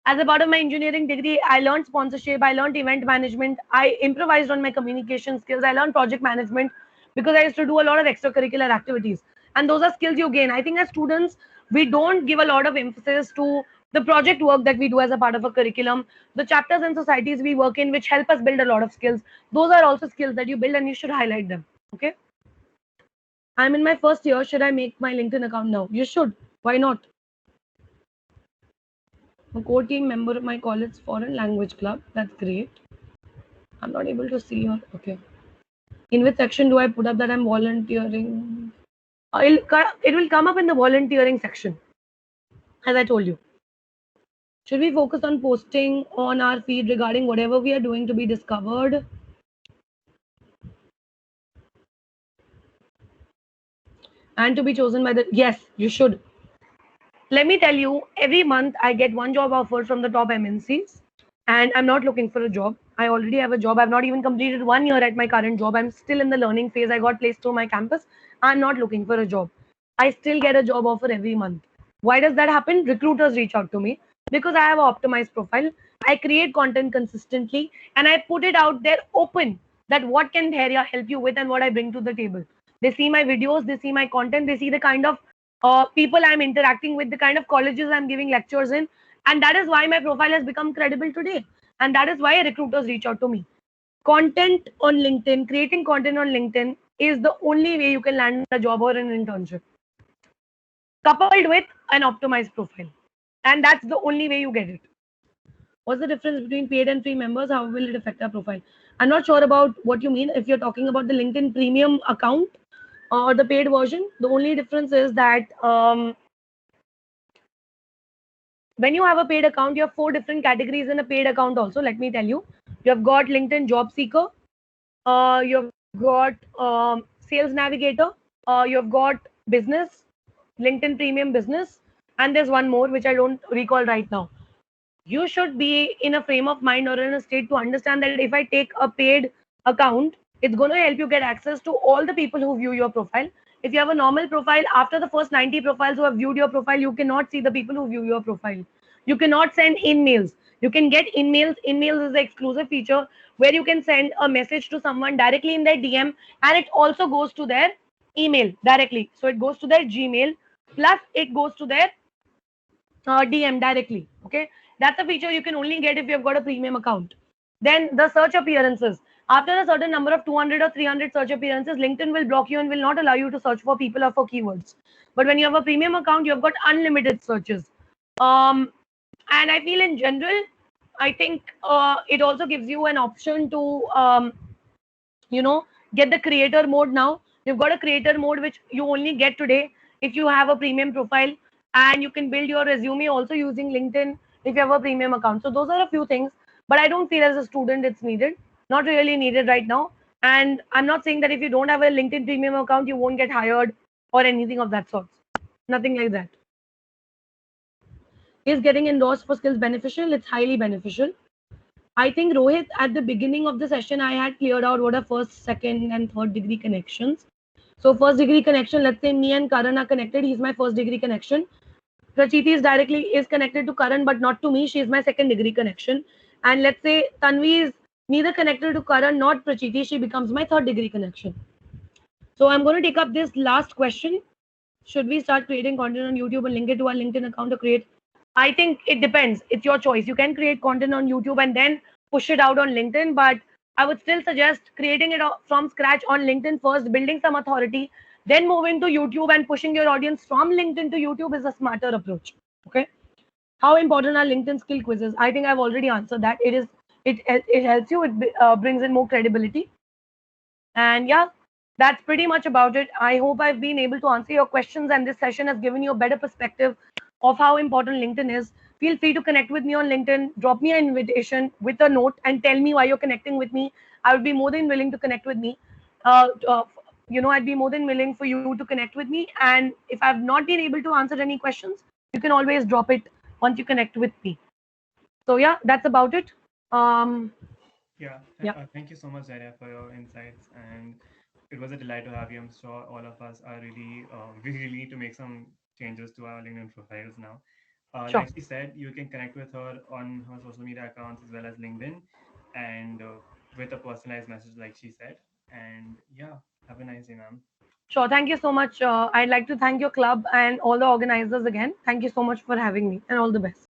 As a part of my engineering degree, I learned sponsorship. I learned event management. I improvised on my communication skills. I learned project management because I used to do a lot of extracurricular activities. And those are skills you gain. I think as students, we don't give a lot of emphasis to the project work that we do as a part of a curriculum, the chapters and societies we work in, which help us build a lot of skills. Those are also skills that you build and you should highlight them. Okay. I'm in my first year. Should I make my LinkedIn account now? You should. Why not? A core team member of my college foreign language club. That's great. I'm not able to see your. Okay. In which section do I put up that I'm volunteering? It will come up in the volunteering section, as I told you. Should we focus on posting on our feed regarding whatever we are doing to be discovered? And to be chosen by the... Yes, you should. Let me tell you, every month I get one job offer from the top MNCs, and I'm not looking for a job. I already have a job. I've not even completed 1 year at my current job. I'm still in the learning phase. I got placed to my campus. I'm not looking for a job. I still get a job offer every month. Why does that happen? Recruiters reach out to me because I have an optimized profile. I create content consistently and I put it out there open that what can Dhairya help you with and what I bring to the table. They see my videos, they see my content, they see the kind of people I'm interacting with, the kind of colleges I'm giving lectures in. And that is why my profile has become credible today. And that is why recruiters reach out to me. Content on LinkedIn, creating content on LinkedIn is the only way you can land a job or an internship, coupled with an optimized profile. And that's the only way you get it. What's the difference between paid and free members? How will it affect our profile? I'm not sure about what you mean. If you're talking about the LinkedIn premium account or the paid version, the only difference is that when you have a paid account, you have 4 different categories in a paid account also. Let me tell you. You have got LinkedIn Job Seeker. You've got Sales Navigator. You've got business, LinkedIn Premium Business, and there's one more which I don't recall right now. You should be in a frame of mind or in a state to understand that if I take a paid account, it's going to help you get access to all the people who view your profile. If you have a normal profile, after the first 90 profiles who have viewed your profile, you cannot see the people who view your profile. You cannot send in-mails. You can get in-mails. In-mails is the exclusive feature where you can send a message to someone directly in their DM, and it also goes to their email directly. So it goes to their Gmail, plus it goes to their DM directly. Okay, that's a feature you can only get if you've got a premium account. Then the search appearances. After a certain number of 200 or 300 search appearances, LinkedIn will block you and will not allow you to search for people or for keywords. But when you have a premium account, you've got unlimited searches. And I feel in general, I think it also gives you an option to, get the creator mode now. You've got a creator mode which you only get today if you have a premium profile, and you can build your resume also using LinkedIn if you have a premium account. So those are a few things, but I don't feel as a student it's needed. Not really needed right now. And I'm not saying that if you don't have a LinkedIn premium account, you won't get hired or anything of that sort. Nothing like that. Is getting endorsed for skills beneficial? It's highly beneficial. I think Rohit, at the beginning of the session, I had cleared out what are first, second, and third degree connections. So first degree connection, let's say me and Karan are connected. He's my first degree connection. Prachiti is connected to Karan, but not to me. She is my second degree connection. And let's say Tanvi is neither connected to Karan nor Prachiti. She becomes my third degree connection. So I'm going to take up this last question. Should we start creating content on YouTube and link it to our LinkedIn account to create? I think it depends. It's your choice. You can create content on YouTube and then push it out on LinkedIn, but I would still suggest creating it from scratch on LinkedIn first, building some authority, then moving to YouTube and pushing your audience from LinkedIn to YouTube is a smarter approach. Okay. How important are LinkedIn skill quizzes? I think I've already answered that. It helps you. It brings in more credibility. And yeah, that's pretty much about it. I hope I've been able to answer your questions, and this session has given you a better perspective of how important LinkedIn is. Feel free to connect with me on LinkedIn. Drop me an invitation with a note and tell me why you're connecting with me. I would be more than willing to connect with me. I'd be more than willing for you to connect with me. And if I've not been able to answer any questions, you can always drop it once you connect with me. So yeah, that's about it. Thank you so much, Zaria, for your insights, and it was a delight to have you. I'm sure all of us are really we really need to make some changes to our LinkedIn profiles now. Sure. Like she said, you can connect with her on her social media accounts as well as LinkedIn, and with a personalized message, like she said. And yeah, have a nice day, ma'am. Sure. Thank you so much. I'd like to thank your club and all the organizers again. Thank you so much for having me, and all the best.